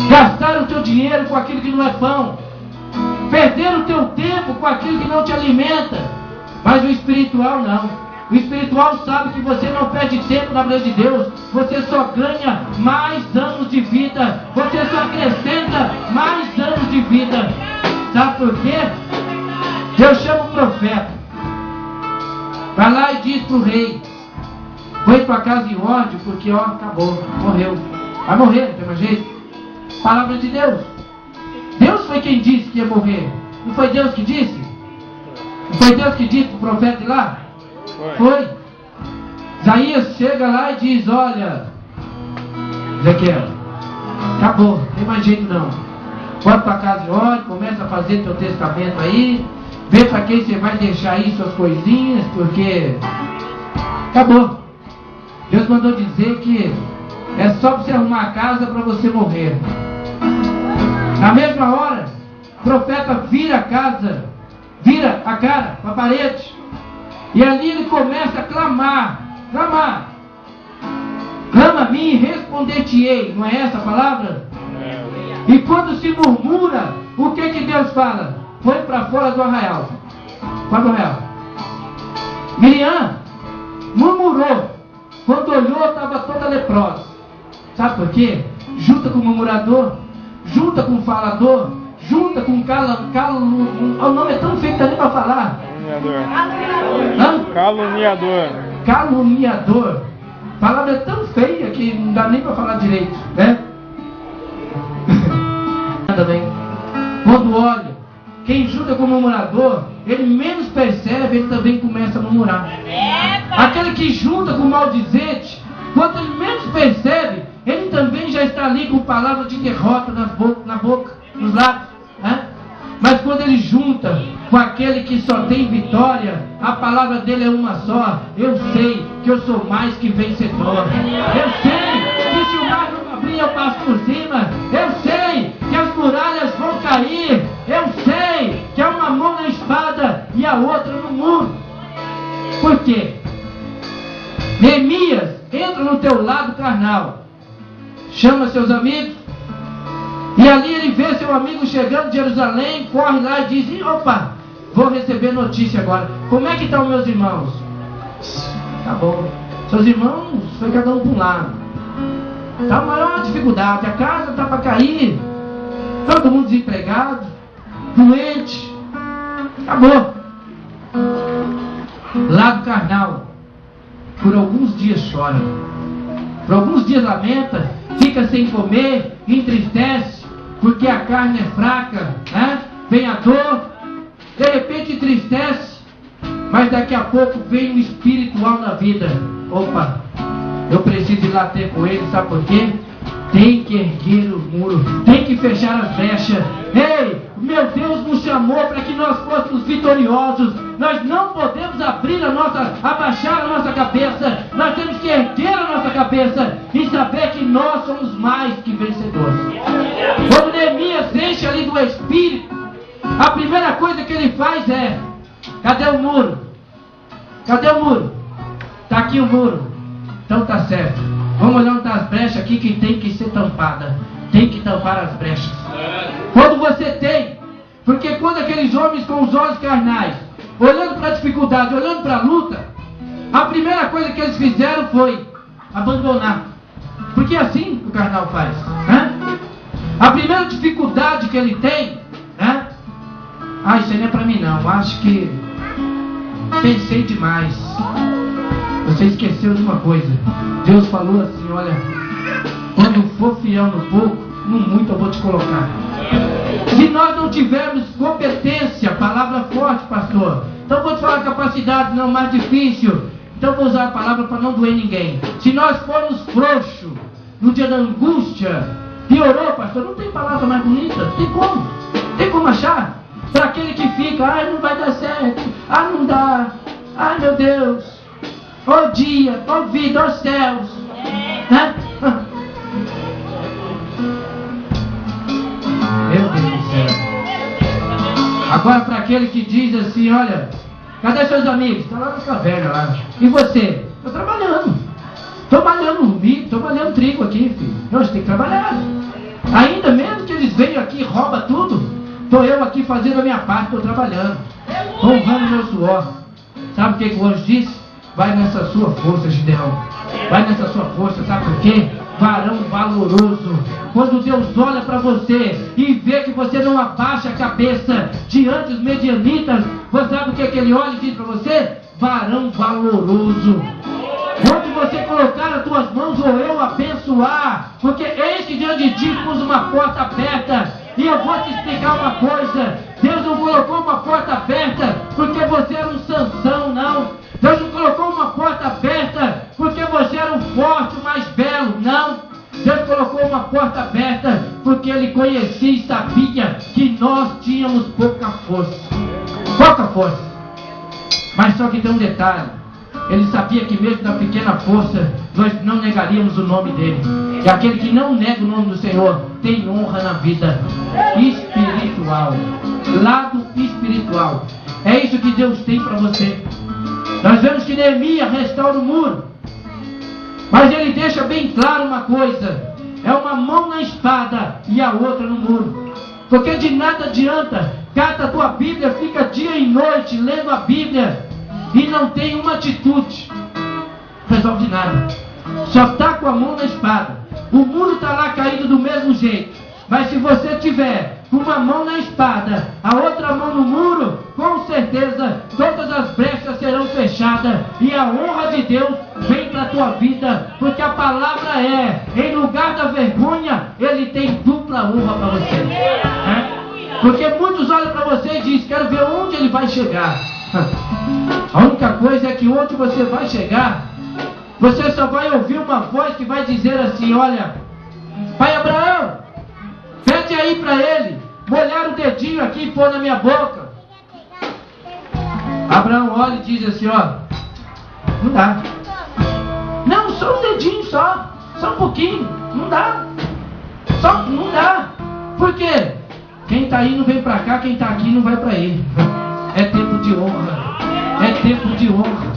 Gastar o teu dinheiro com aquilo que não é pão. Perder o teu tempo com aquilo que não te alimenta. Mas o espiritual não. O espiritual sabe que você não perde tempo na presença de Deus. Você só ganha mais anos de vida. Você só acrescenta mais anos de vida. Sabe por quê? Deus chama o profeta. Vai lá e diz para o rei: foi para casa em ódio, porque ó, acabou, morreu. Vai morrer, não tem mais jeito. Palavra de Deus. Deus foi quem disse que ia morrer. Não foi Deus que disse? Não foi Deus que disse para o profeta de lá? Foi. Isaías chega lá e diz: olha, Ezequiel, acabou, não tem mais jeito não. Bota para casa de ódio, começa a fazer teu testamento aí. Vê para quem você vai deixar aí suas coisinhas, porque acabou. Deus mandou dizer que é só para você arrumar a casa para você morrer. Na mesma hora, o profeta vira a casa, vira a cara para a parede, e ali ele começa a clamar. Clama a mim e responder-te-ei. Não é essa a palavra? E quando se murmura, o que Deus fala? Foi para fora do arraial. Fora do arraial. Miriam murmurou. Quando olhou, estava toda leprosa. Sabe por quê? Junta com o murmurador, junta com o falador, junta com o nome é tão feio que dá nem para falar. Caluniador. Caluniador. A palavra é tão feia que não dá nem para falar direito, né? Também. Quando olha, quem junta com o murmurador, ele menos percebe, ele também começa a murmurar. Aquele que junta com o maldizente, quando ele menos percebe, ele também já está ali com palavras de derrota na boca, nos lábios, né? Mas quando ele junta com aquele que só tem vitória, a palavra dele é uma só: eu sei que eu sou mais que vencedor. Eu sei que se o mar não abrir, eu passo por cima. Eu sei que as muralhas vão cair. Eu sei que há uma mão na espada e a outra no muro. Por quê? Neemias entra no teu lado carnal, chama seus amigos, e ali ele vê seu amigo chegando de Jerusalém, corre lá e diz: opa, vou receber notícia agora. Como é que estão meus irmãos? Tá bom. Seus irmãos, foi cada um para um lado. Está a maior dificuldade, a casa está para cair, todo mundo desempregado, doente. Acabou. Lado carnal. por alguns dias chora, por alguns dias lamenta, fica sem comer, entristece, porque a carne é fraca, né? Vem a dor, de repente entristece, mas daqui a pouco vem o espiritual na vida. Opa, eu preciso ir lá ter com ele, sabe por quê? Tem que erguer o muro, tem que fechar as brechas. Ei, meu Deus nos chamou para que nós fôssemos vitoriosos. Nós não podemos abaixar a nossa cabeça. Nós temos que erguer a nossa cabeça e saber que nós somos mais que vencedores. Quando Neemias enche ali do Espírito, a primeira coisa que ele faz é: cadê o muro? Cadê o muro? Está aqui o muro. Então tá certo. Vamos olhar onde estão as brechas aqui que tem que ser tampada. Tem que tampar as brechas. Quando você tem, porque quando aqueles homens com os olhos carnais, olhando para a dificuldade, olhando para a luta, a primeira coisa que eles fizeram foi abandonar. Porque é assim que o carnal faz, né? A primeira dificuldade que ele tem, né? Isso aí não é para mim não, acho que pensei demais. Você esqueceu de uma coisa. Deus falou assim: olha, quando for fiel no pouco, no muito eu vou te colocar. Se nós não tivermos competência, palavra forte, pastor, então vou te falar capacidade, não, mais difícil, então vou usar a palavra para não doer ninguém. Se nós formos frouxos no dia da angústia, piorou, pastor, não tem palavra mais bonita, tem como achar? Para aquele que fica: não vai dar certo, não dá, meu Deus, ó dia, ó vida, ó céus, né? Meu Deus do céu. Agora para aquele que diz assim: olha, cadê seus amigos? Está lá na caverna lá. E você? Estou trabalhando milho, estou malhando trigo aqui, filho. Não, você tem que trabalhar. Ainda mesmo que eles venham aqui e roubam tudo, estou eu aqui fazendo a minha parte, estou trabalhando, honrando meu suor. Sabe o que o anjo disse? Vai nessa sua força, Gideão. Vai nessa sua força, sabe por quê? Varão valoroso. Quando Deus olha para você e vê que você não abaixa a cabeça diante dos medianitas, você sabe o que ele olha e diz para você? Varão valoroso. Onde você colocar as tuas mãos, ou eu abençoar, porque eis que diante de ti pus uma porta aberta. E eu vou te explicar uma coisa: Deus não colocou uma porta aberta porque você era um Sansão, não. Deus não colocou uma porta aberta porque você era um forte, o mais belo, não. Deus colocou uma porta aberta porque Ele conhecia e sabia que nós tínhamos pouca força. Mas só que tem um detalhe: Ele sabia que mesmo na pequena força nós não negaríamos o nome dEle. E aquele que não nega o nome do Senhor tem honra na vida espiritual. Lado espiritual. É isso que Deus tem para você. Nós vemos que Neemias restaura o muro, mas ele deixa bem claro uma coisa: é uma mão na espada e a outra no muro. Porque de nada adianta, cata a tua Bíblia, fica dia e noite lendo a Bíblia e não tem uma atitude, resolve nada. Só está com a mão na espada. O muro está lá caído do mesmo jeito. Mas se você tiver com uma mão na espada, a outra mão no muro, com certeza todas as brechas serão fechadas e a honra de Deus vem para a tua vida. Porque a palavra é: em lugar da vergonha, Ele tem dupla honra para você, né? Porque muitos olham para você e dizem: quero ver onde ele vai chegar. A única coisa é que onde você vai chegar, você só vai ouvir uma voz que vai dizer assim: olha, pai Abraão, pede aí para ele molhar o dedinho aqui e pôr na minha boca. Abraão olha e diz assim: ó, não dá. Não, só um dedinho só um pouquinho, não dá. Não dá. Por quê? Quem está indo vem para cá, quem está aqui não vai para ele. É tempo de honra. É tempo de honra.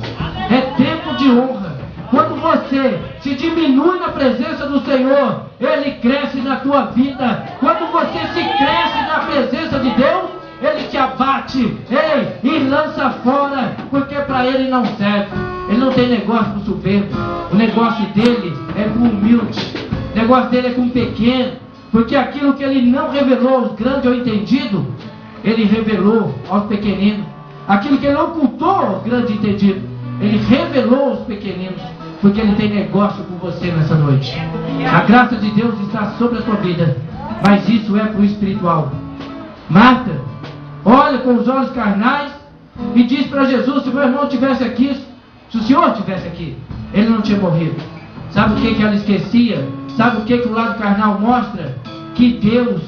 É tempo de honra. Quando você se diminui na presença do Senhor, Ele cresce na tua vida. Quando você se cresce na presença de Deus, Ele te abate, e lança fora, porque para Ele não serve. Ele não tem negócio com soberbo. O negócio dele é com humilde. O negócio dele é com pequeno. Porque aquilo que Ele não revelou aos grandes ou entendidos, Ele revelou aos pequeninos. Aquilo que Ele ocultou aos grandes entendidos, Ele revelou os pequeninos, porque Ele tem negócio com você nessa noite. A graça de Deus está sobre a sua vida, mas isso é para o espiritual. Marta olha com os olhos carnais e diz para Jesus: se meu irmão estivesse aqui, se o Senhor estivesse aqui, ele não tinha morrido. Sabe o que ela esquecia? Sabe o que o lado carnal mostra? Que Deus,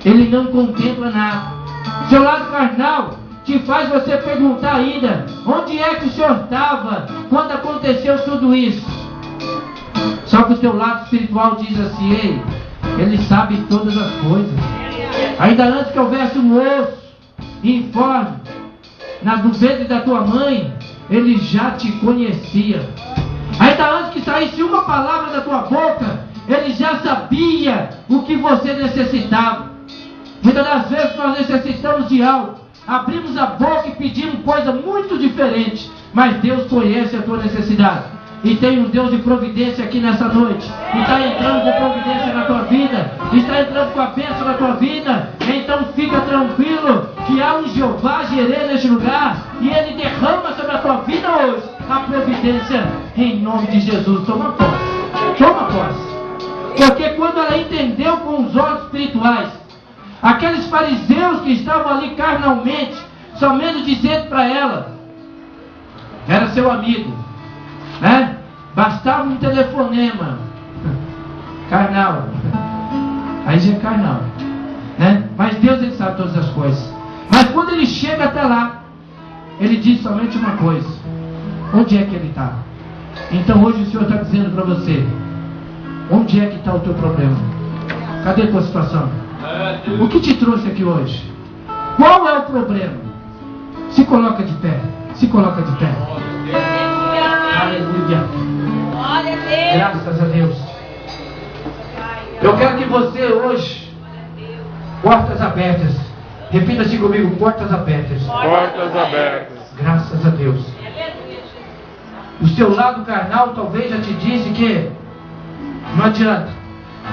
Ele não contempla nada. Seu lado carnal te faz você perguntar ainda: onde é que o Senhor estava quando aconteceu tudo isso? Só que o seu lado espiritual diz assim: ei, Ele sabe todas as coisas. Ainda antes que houvesse um osso informe do ventre da tua mãe, Ele já te conhecia. Ainda antes que saísse uma palavra da tua boca, Ele já sabia o que você necessitava. Muitas das vezes nós necessitamos de algo, abrimos a boca e pedimos coisa muito diferente, mas Deus conhece a tua necessidade. E tem um Deus de providência aqui nessa noite. E está entrando com providência na tua vida. E está entrando com a bênção na tua vida. Então fica tranquilo que há um Jeová Jireh neste lugar. E Ele derrama sobre a tua vida hoje a providência em nome de Jesus. Toma posse. Toma posse. Porque quando ela entendeu com os olhos espirituais, aqueles fariseus que estavam ali carnalmente, somente dizendo para ela, era seu amigo, né? Bastava um telefonema carnal, aí já é carnal, né? Mas Deus, Ele sabe todas as coisas. Mas quando Ele chega até lá, Ele diz somente uma coisa: onde é que Ele está? Então hoje o Senhor está dizendo para você: onde é que está o teu problema? Cadê a tua situação? O que te trouxe aqui hoje? Qual é o problema? Se coloca de pé. Se coloca de pé. Aleluia. Graças a Deus. Eu quero que você hoje, portas abertas. Repita-se comigo: portas abertas. Portas abertas. Graças a Deus. O seu lado carnal talvez já te disse que não adianta.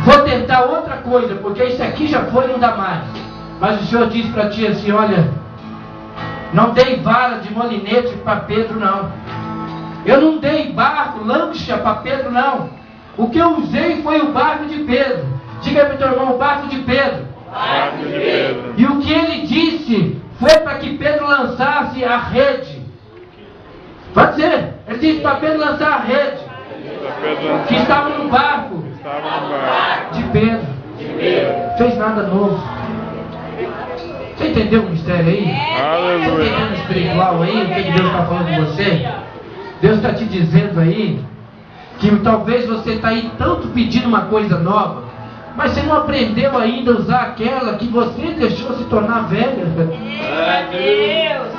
Vou tentar outra coisa, porque isso aqui já foi e não dá mais. Mas o Senhor disse para ti assim: olha, não dei vara de molinete para Pedro, não. Eu não dei barco, lancha para Pedro, não. O que eu usei foi o barco de Pedro. Diga para o teu irmão: o barco de Pedro. Barco de Pedro. E o que ele disse foi para que Pedro lançasse a rede. Pode dizer, ele disse para Pedro lançar a rede, que estava no barco de Pedro. Fez nada novo. Você entendeu o mistério aí? Você entendeu o espiritual aí? O que Deus está falando com você? Deus está te dizendo aí que talvez você está aí tanto pedindo uma coisa nova, mas você não aprendeu ainda a usar aquela que você deixou se tornar velha.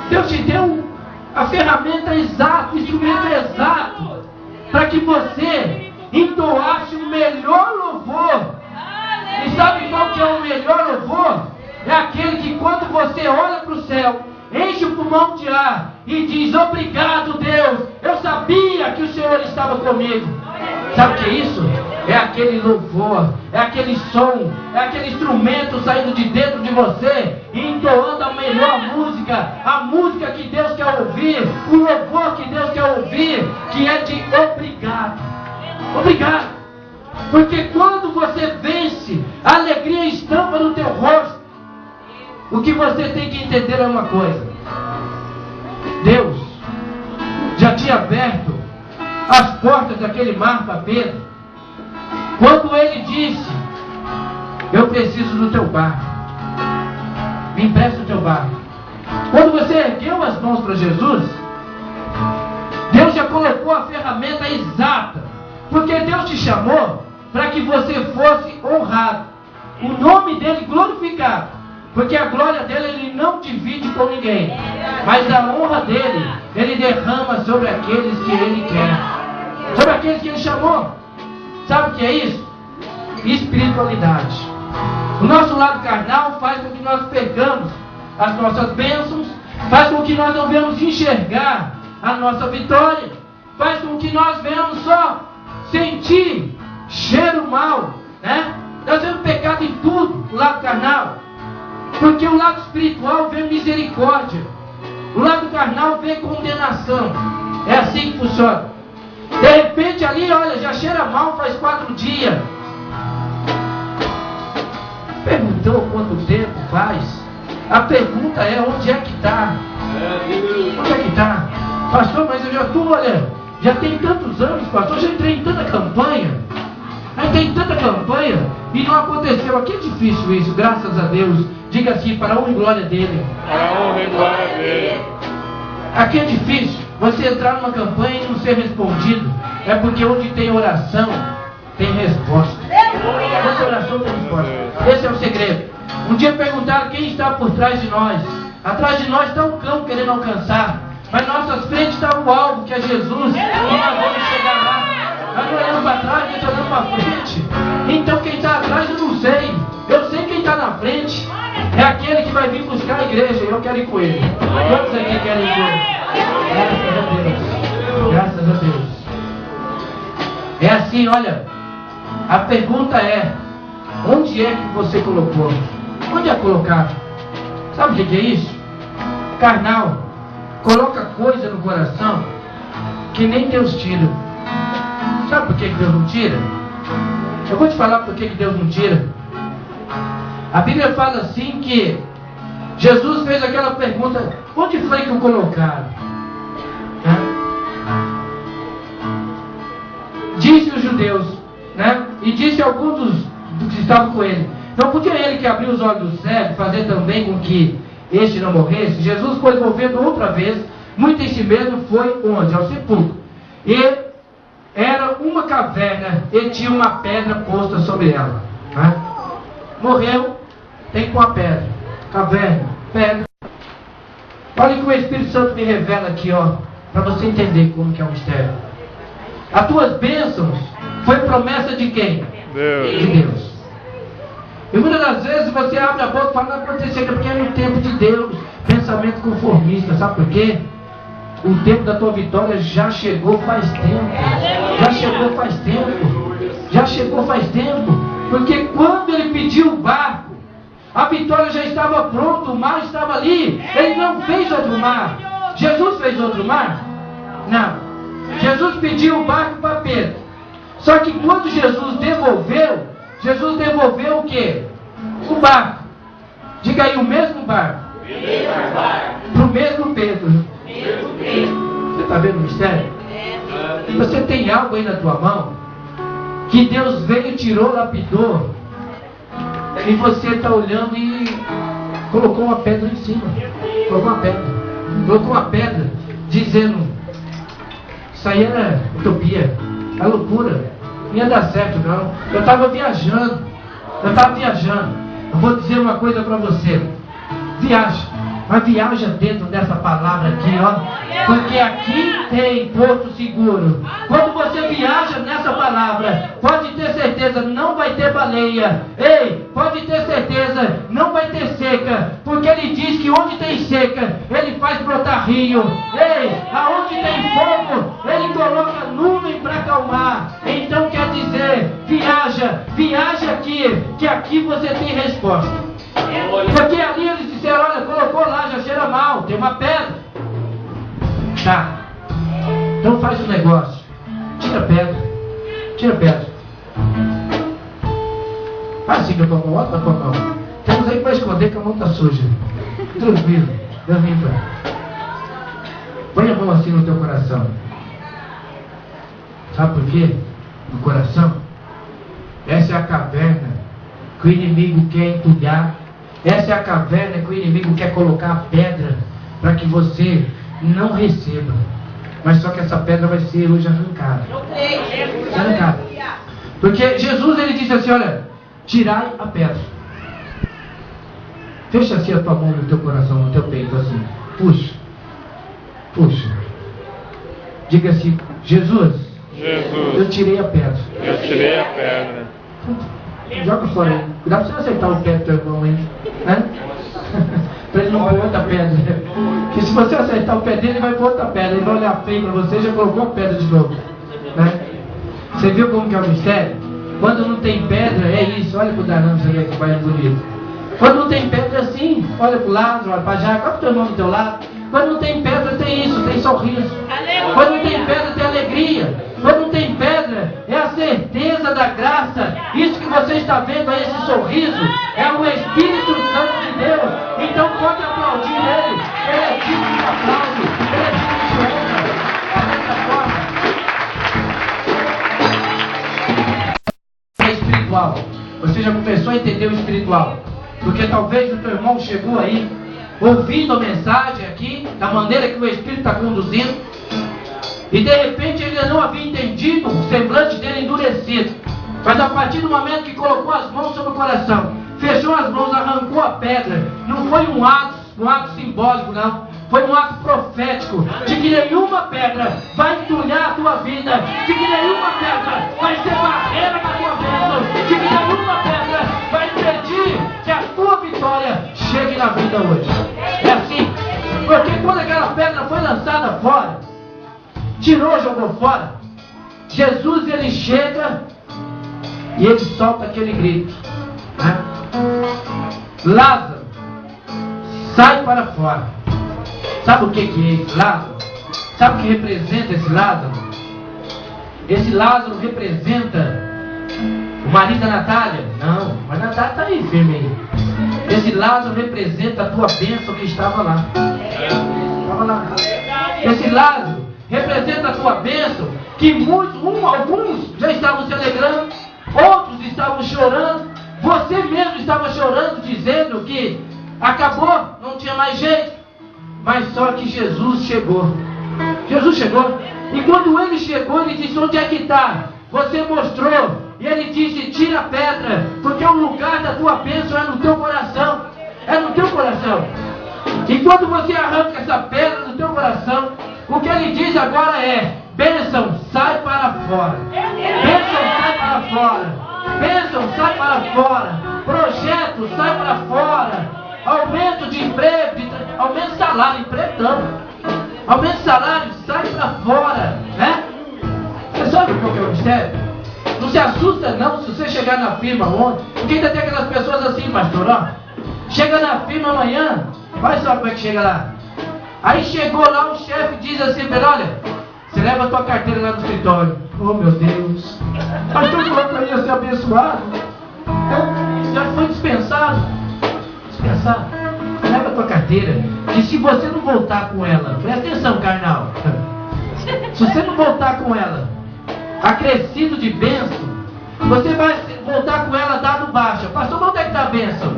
Deus te deu a ferramenta exata, o instrumento exato, para que você entoasse o melhor louvor. E sabe qual que é o melhor louvor? É aquele que quando você olha para o céu, enche o pulmão de ar e diz: obrigado, Deus, eu sabia que o Senhor estava comigo. Sabe o que é isso? É aquele louvor, é aquele som, é aquele instrumento saindo de dentro de você e entoando a melhor música, a música que Deus quer ouvir, o louvor que Deus quer ouvir, que é de obrigado. Obrigado. Porque quando você vence, a alegria estampa no teu rosto. O que você tem que entender é uma coisa: Deus já tinha aberto as portas daquele mar para Pedro, quando ele disse: eu preciso do teu barco, me empresta o teu barco. Quando você ergueu as mãos para Jesus, Deus já colocou a ferramenta exata, porque Deus te chamou para que você fosse honrado, o nome dele glorificado, porque a glória dele Ele não divide com ninguém, mas a honra dele Ele derrama sobre aqueles que Ele quer, sobre aqueles que Ele chamou. Sabe o que é isso? Espiritualidade. O nosso lado carnal faz com que nós percamos as nossas bênçãos, faz com que nós não venhamos enxergar a nossa vitória, faz com que nós venhamos só sentir cheiro mal, né? Nós vemos pecado em tudo, o lado carnal. Porque o lado espiritual vê misericórdia. O lado carnal vê condenação. É assim que funciona. De repente ali, olha, já cheira mal faz 4 dias. Perguntou quanto tempo faz? A pergunta é, onde é que está? Onde é que está? Pastor, mas eu já estou, olha, já tem tantos anos, pastor, já entrei em tanta campanha. Aí tem tanta campanha e não aconteceu. Aqui é difícil isso, graças a Deus. Diga assim, para a honra e glória dele. Para a honra e glória dele. Aqui é difícil você entrar numa campanha e não ser respondido. É porque onde tem oração, tem resposta. Onde tem oração, tem resposta. Esse é o segredo. Um dia perguntaram quem está por trás de nós. Atrás de nós está um cão querendo alcançar. Mas nossas frentes está o alvo, que é Jesus. E nós vamos chegar lá. Nós não olhamos para trás, nós olhamos para frente. Então quem está atrás eu não sei. Eu sei quem está na frente. É aquele que vai vir buscar a igreja. E eu quero ir com ele. Quantos aqui querem ir com ele? Graças a Deus. Graças a Deus. É assim, olha. A pergunta é: onde é que você colocou? Onde é colocar? Sabe o que é isso? Carnal. Coloca coisa no coração que nem Deus tira. Sabe por que Deus não tira? Eu vou te falar por que Deus não tira. A Bíblia fala assim que Jesus fez aquela pergunta: onde foi que o colocaram? Disse os judeus, né? E disse alguns dos que estavam com ele: não podia ele que abriu os olhos do cego fazer também com que este não morresse? Jesus foi volvendo outra vez, muito em si mesmo, foi onde? Ao sepulcro. E era uma caverna e tinha uma pedra posta sobre ela. Né? Morreu, tem com a pedra. Caverna, pedra. Olha que o Espírito Santo me revela aqui, ó, para você entender como que é o mistério. As tuas bênçãos foi promessa de quem? Deus. De Deus. E muitas das vezes você abre a boca e fala: não aconteceu, porque é no tempo de Deus. Pensamento conformista, sabe por quê? O tempo da tua vitória já chegou faz tempo. Já chegou faz tempo. Já chegou faz tempo. Porque quando ele pediu o barco, a vitória já estava pronta, o mar estava ali. Ele não fez outro mar. Jesus fez outro mar? Não. Jesus pediu o barco para Pedro. Só que quando Jesus devolveu o quê? O barco. Diga aí, o mesmo barco. Para o mesmo Pedro. Você está vendo o mistério? Você tem algo aí na tua mão que Deus veio, tirou, lapidou, e você está olhando e colocou uma pedra em cima. Colocou uma pedra dizendo: isso aí era utopia, é loucura, não ia dar certo não. Eu estava viajando. Eu vou dizer uma coisa para você: viaja. Mas viaja dentro dessa palavra aqui, ó. Porque aqui tem porto seguro. Quando você viaja nessa palavra, pode ter certeza, não vai ter baleia. Ei, pode ter certeza, não vai ter seca. Porque ele diz que onde tem seca, ele faz brotar rio. Ei, aonde tem fogo, ele coloca nuvem para acalmar. Então quer dizer, viaja aqui, que aqui você tem resposta. Porque ali eles disseram: olha, colocou lá, já cheira mal, tem uma pedra. Tá, então faz um negócio. Tira a pedra. Faz assim com a tua mão, bota a tua mão. Temos aí para esconder que a mão está suja. Tranquilo, Deus limpa. Põe a mão assim no teu coração. Sabe por quê? No coração. Essa é a caverna que o inimigo quer entulhar. Essa é a caverna que o inimigo quer colocar a pedra para que você não receba. Mas só que essa pedra vai ser hoje arrancada. Arrancada. Porque Jesus, ele disse assim: olha, tirai a pedra. Fecha assim a tua mão no teu coração, no teu peito, assim. Puxa. Diga assim: Jesus, eu tirei a pedra. Joga fora aí. Cuidado pra você acertar o pé do teu irmão aí, né? Pra ele não pôr outra pedra. Porque se você acertar o pé dele, ele vai pôr outra pedra. Ele vai olhar feio pra você e já colocou a pedra de novo, né? Você viu como que é o mistério? Quando não tem pedra, é isso. Olha pro Darão, você vê que vai bonito. Quando não tem pedra, assim, olha pro lado, olha pra já. Olha pro teu irmão do teu lado. Quando não tem pedra, tem isso, tem sorriso. Quando não tem pedra, tem alegria. Quando não tem pedra, é a certeza da graça. Isso que você está vendo aí, esse sorriso, é o Espírito Santo de Deus. Então pode aplaudir Ele. Ele é digno de aplauso. Ele é digno de honra. É espiritual. Você já começou a entender o espiritual. Porque talvez o teu irmão chegou aí, ouvindo a mensagem aqui, da maneira que o Espírito está conduzindo, e de repente ele ainda não havia entendido, o semblante dele endurecido. Mas a partir do momento que colocou as mãos sobre o coração, fechou as mãos, arrancou a pedra, não foi um ato simbólico, não. Foi um ato profético de que nenhuma pedra vai entulhar a tua vida, de que nenhuma pedra vai ser barreira na tua bênção, de que nenhuma pedra vai impedir que a tua vitória chegue na vida hoje. É assim, porque quando aquela pedra foi lançada fora, tirou, jogou fora, Jesus ele chega e ele solta aquele grito, né? Lázaro, sai para fora. Sabe o que é esse Lázaro? Sabe o que representa esse Lázaro? Esse Lázaro representa o marido da Natália? Não, mas a Natália está aí, firme aí. Esse Lázaro representa a tua bênção que estava lá. Estava lá. Esse Lázaro representa a tua bênção que alguns já estavam se alegrando, outros estavam chorando, você mesmo estava chorando, dizendo que acabou, não tinha mais jeito. Mas só que Jesus chegou. Jesus chegou. E quando ele chegou, ele disse: onde é que está? Você mostrou. E ele disse: tira a pedra, porque o lugar da tua bênção é no teu coração. É no teu coração. E quando você arranca essa pedra do teu coração, o que ele diz agora é: bênção, sai para fora. Bênção, sai para fora. Bênção, sai para fora. Projeto, sai para fora. Aumento de emprego, aumento de salário, empregando. Aumento de salário, sai para fora, né? Você sabe o que é o mistério? Não se assusta não se você chegar na firma ontem, porque ainda tem aquelas pessoas assim, pastor, ó. Chega na firma amanhã, olha só como é que chega lá. Aí chegou lá, o chefe diz assim, olha, você leva a tua carteira lá no escritório. Oh meu Deus, pastor falou para ia ser abençoado. Já foi dispensado. Leva a tua carteira, que se você não voltar com ela, presta atenção, carnal, se você não voltar com ela acrescido de bênção, você vai voltar com ela dado baixa. Pastor, onde é que está a bênção?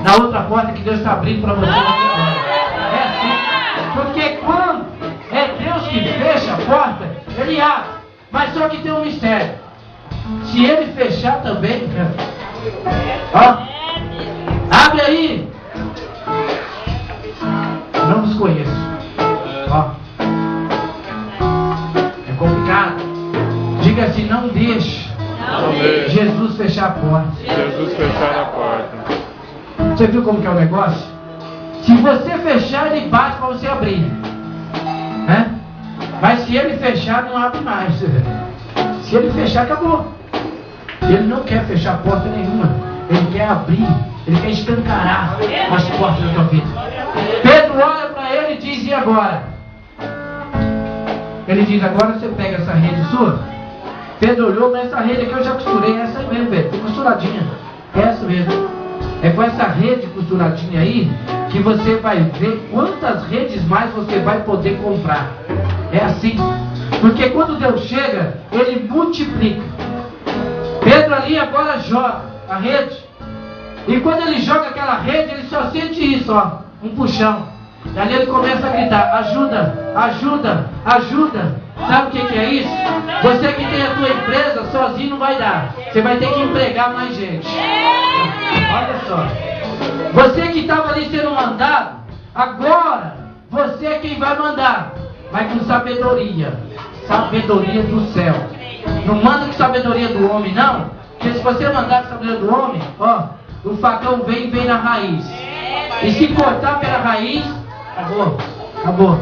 Na outra porta que Deus está abrindo para você. É assim, porque quando é Deus que fecha a porta, Ele abre, mas só que tem um mistério. Se Ele fechar também, ó, abre aí. Não os conheço. Ó. É complicado. Diga assim, não deixe Jesus fechar a porta. Jesus fechar a porta. Você viu como que é o negócio? Se você fechar, ele bate para você abrir, né? Mas se ele fechar, não abre mais. Se ele fechar, acabou. Ele não quer fechar porta nenhuma. Ele quer abrir. Ele quer escancarar as portas da tua vida. Pedro olha para ele e diz: e agora? Ele diz: agora você pega essa rede sua. Pedro olhou, mas essa rede aqui eu já costurei. Essa aí mesmo, Pedro, costuradinha. Essa mesmo. É com essa rede costuradinha aí que você vai ver quantas redes mais você vai poder comprar. É assim. Porque quando Deus chega, Ele multiplica. Pedro ali agora joga a rede. E quando ele joga aquela rede, ele só sente isso, ó, um puxão. E ali ele começa a gritar: ajuda, ajuda, ajuda. Sabe o que é isso? Você que tem a tua empresa, sozinho não vai dar. Você vai ter que empregar mais gente. Olha só. Você que estava ali sendo mandado, agora você é quem vai mandar. Vai com sabedoria. Sabedoria do céu. Não manda com sabedoria do homem, não. Porque se você mandar com sabedoria do homem, ó, o facão vem na raiz. E se cortar pela raiz, acabou. Acabou.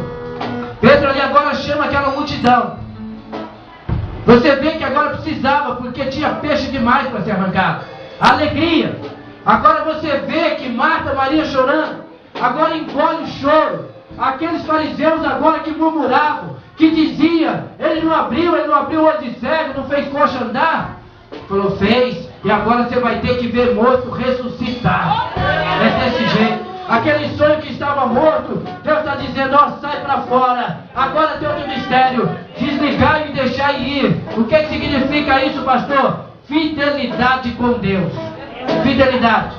Pedro ali agora chama aquela multidão. Você vê que agora precisava, porque tinha peixe demais para ser arrancado. Alegria. Agora você vê que Marta, Maria chorando, agora engole o choro. aqueles fariseus agora que murmuravam, que diziam, ele não abriu o olho de cego, não fez coxa andar. Falou, fez, e agora você vai ter que ver morto ressuscitar. É desse jeito. Aquele sonho que estava morto, Deus está dizendo, ó, sai para fora. Agora tem outro mistério, desligar e deixar ir. O que significa isso, pastor? Fidelidade com Deus. Fidelidade.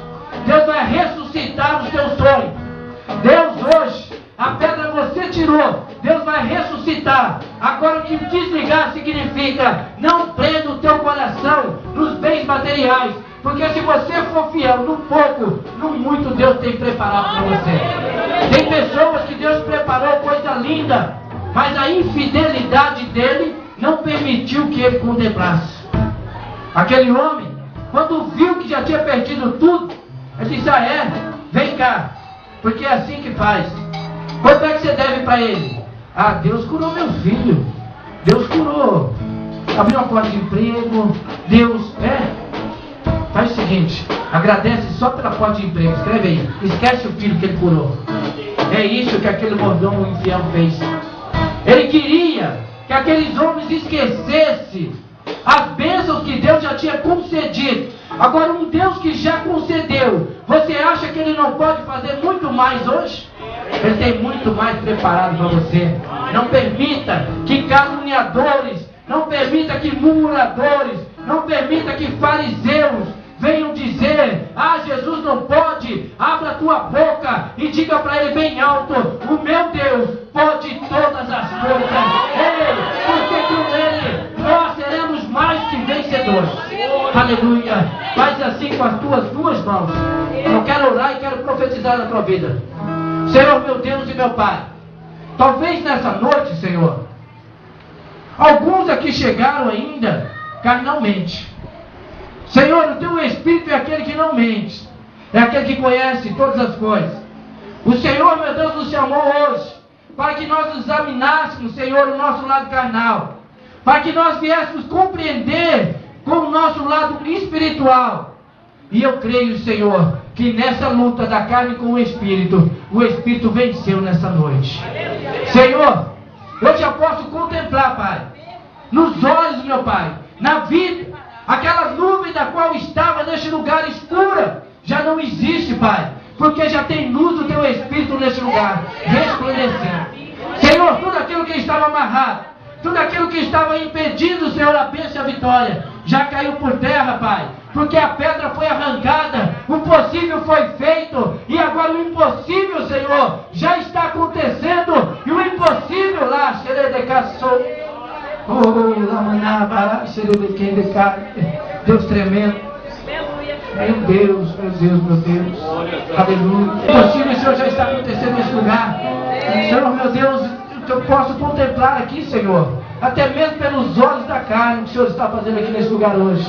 Deus vai ressuscitar os teus sonhos. Deus hoje, a pedra você tirou, Deus vai ressuscitar. Agora o que desligar significa, não prenda o teu coração nos bens materiais. Porque se você for fiel no pouco, no muito Deus tem preparado para você. Tem pessoas que Deus preparou coisa linda, mas a infidelidade dele não permitiu que ele contemplasse. Aquele homem, quando viu que já tinha perdido tudo, ele disse, vem cá, porque é assim que faz. Quanto é que você deve para ele? Deus curou meu filho, Deus curou, abriu uma porta de emprego, Deus, faz o seguinte, agradece só pela porta de emprego, escreve aí, esquece o filho que ele curou. É isso que aquele mordomo infiel fez. Ele queria que aqueles homens esquecessem as bênçãos que Deus já tinha concedido. Agora, um Deus que já concedeu, você acha que ele não pode fazer muito mais hoje? Ele tem muito mais preparado para você. Não permita que caluniadores, não permita que murmuradores, não permita que fariseus venham dizer, Jesus não pode. Abra a tua boca e diga para ele bem alto, o meu Deus pode todas as coisas. Porque com ele nós seremos mais que vencedores. Aleluia. Faz assim com as tuas duas mãos. Eu quero orar e quero profetizar na tua vida. Senhor meu Deus e meu Pai, talvez nessa noite, Senhor, alguns aqui chegaram ainda carnalmente. Senhor, o teu Espírito é aquele que não mente, é aquele que conhece todas as coisas. O Senhor, meu Deus, nos chamou hoje para que nós examinássemos, Senhor, o nosso lado carnal, para que nós viéssemos compreender com o nosso lado espiritual. E eu creio, Senhor, que nessa luta da carne com o Espírito venceu nessa noite. Senhor, eu já posso contemplar, Pai, nos olhos, meu Pai, na vida, aquela nuvem da qual estava neste lugar escura, já não existe, Pai, porque já tem luz do Teu Espírito neste lugar, resplandecendo. Senhor, tudo aquilo que estava amarrado, tudo aquilo que estava impedindo, Senhor, a bênção e a vitória, já caiu por terra, Pai, porque a pedra foi arrancada, o possível foi feito, e agora o impossível, Senhor, já está acontecendo, e o impossível lá, Deus tremendo, meu Deus, meu Deus, aleluia, o impossível, Senhor, já está acontecendo nesse lugar. Senhor, meu Deus, eu posso contemplar aqui, Senhor, até mesmo pelos olhos da carne, o que o Senhor está fazendo aqui nesse lugar hoje.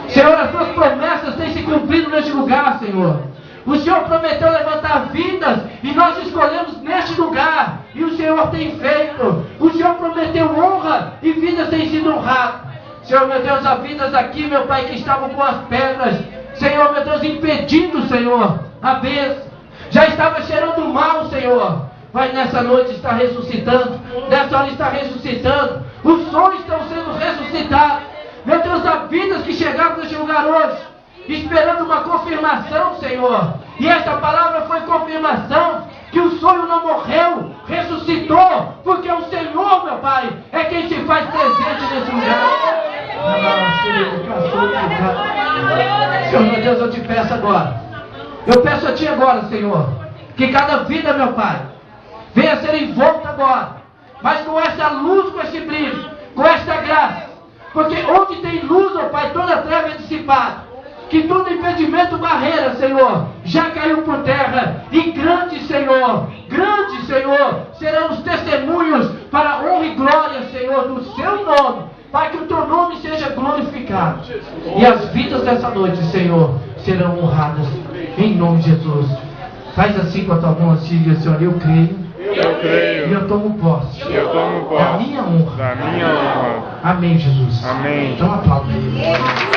Senhor, as tuas promessas têm se cumprido neste lugar, Senhor. O Senhor prometeu levantar vidas e nós escolhemos neste lugar. E o Senhor tem feito. O Senhor prometeu honra e vidas têm sido honradas. Senhor, meu Deus, há vidas aqui, meu Pai, que estavam com as pedras. Senhor, meu Deus, impedindo, Senhor, a bênção. Já estava cheirando mal, Senhor. Mas nessa noite está ressuscitando. Nessa hora está ressuscitando. Os sonhos estão sendo ressuscitados. Meu Deus, há vidas que chegaram neste lugar hoje, esperando uma confirmação, Senhor. E esta palavra foi confirmação que o sonho não morreu, ressuscitou, porque o Senhor, meu Pai, é quem se faz presente nesse lugar. Senhor, meu Deus, eu te peço agora. Eu peço a Ti agora, Senhor, que cada vida, meu Pai, venha a ser envolta agora, mas com essa luz, com esse brilho, com esta graça. Porque onde tem luz, ó Pai, toda treva é dissipada. Que todo impedimento, barreira, Senhor, já caiu por terra. E grande, Senhor, serão os testemunhos para a honra e glória, Senhor, do Seu nome. Para que o Teu nome seja glorificado. E as vidas dessa noite, Senhor, serão honradas. Em nome de Jesus. Faz assim com a tua mão assim, diz, Senhor, eu creio. E eu tomo posse. Da minha honra. Da minha honra. Amém, Jesus. Amém. Então aplauda aí.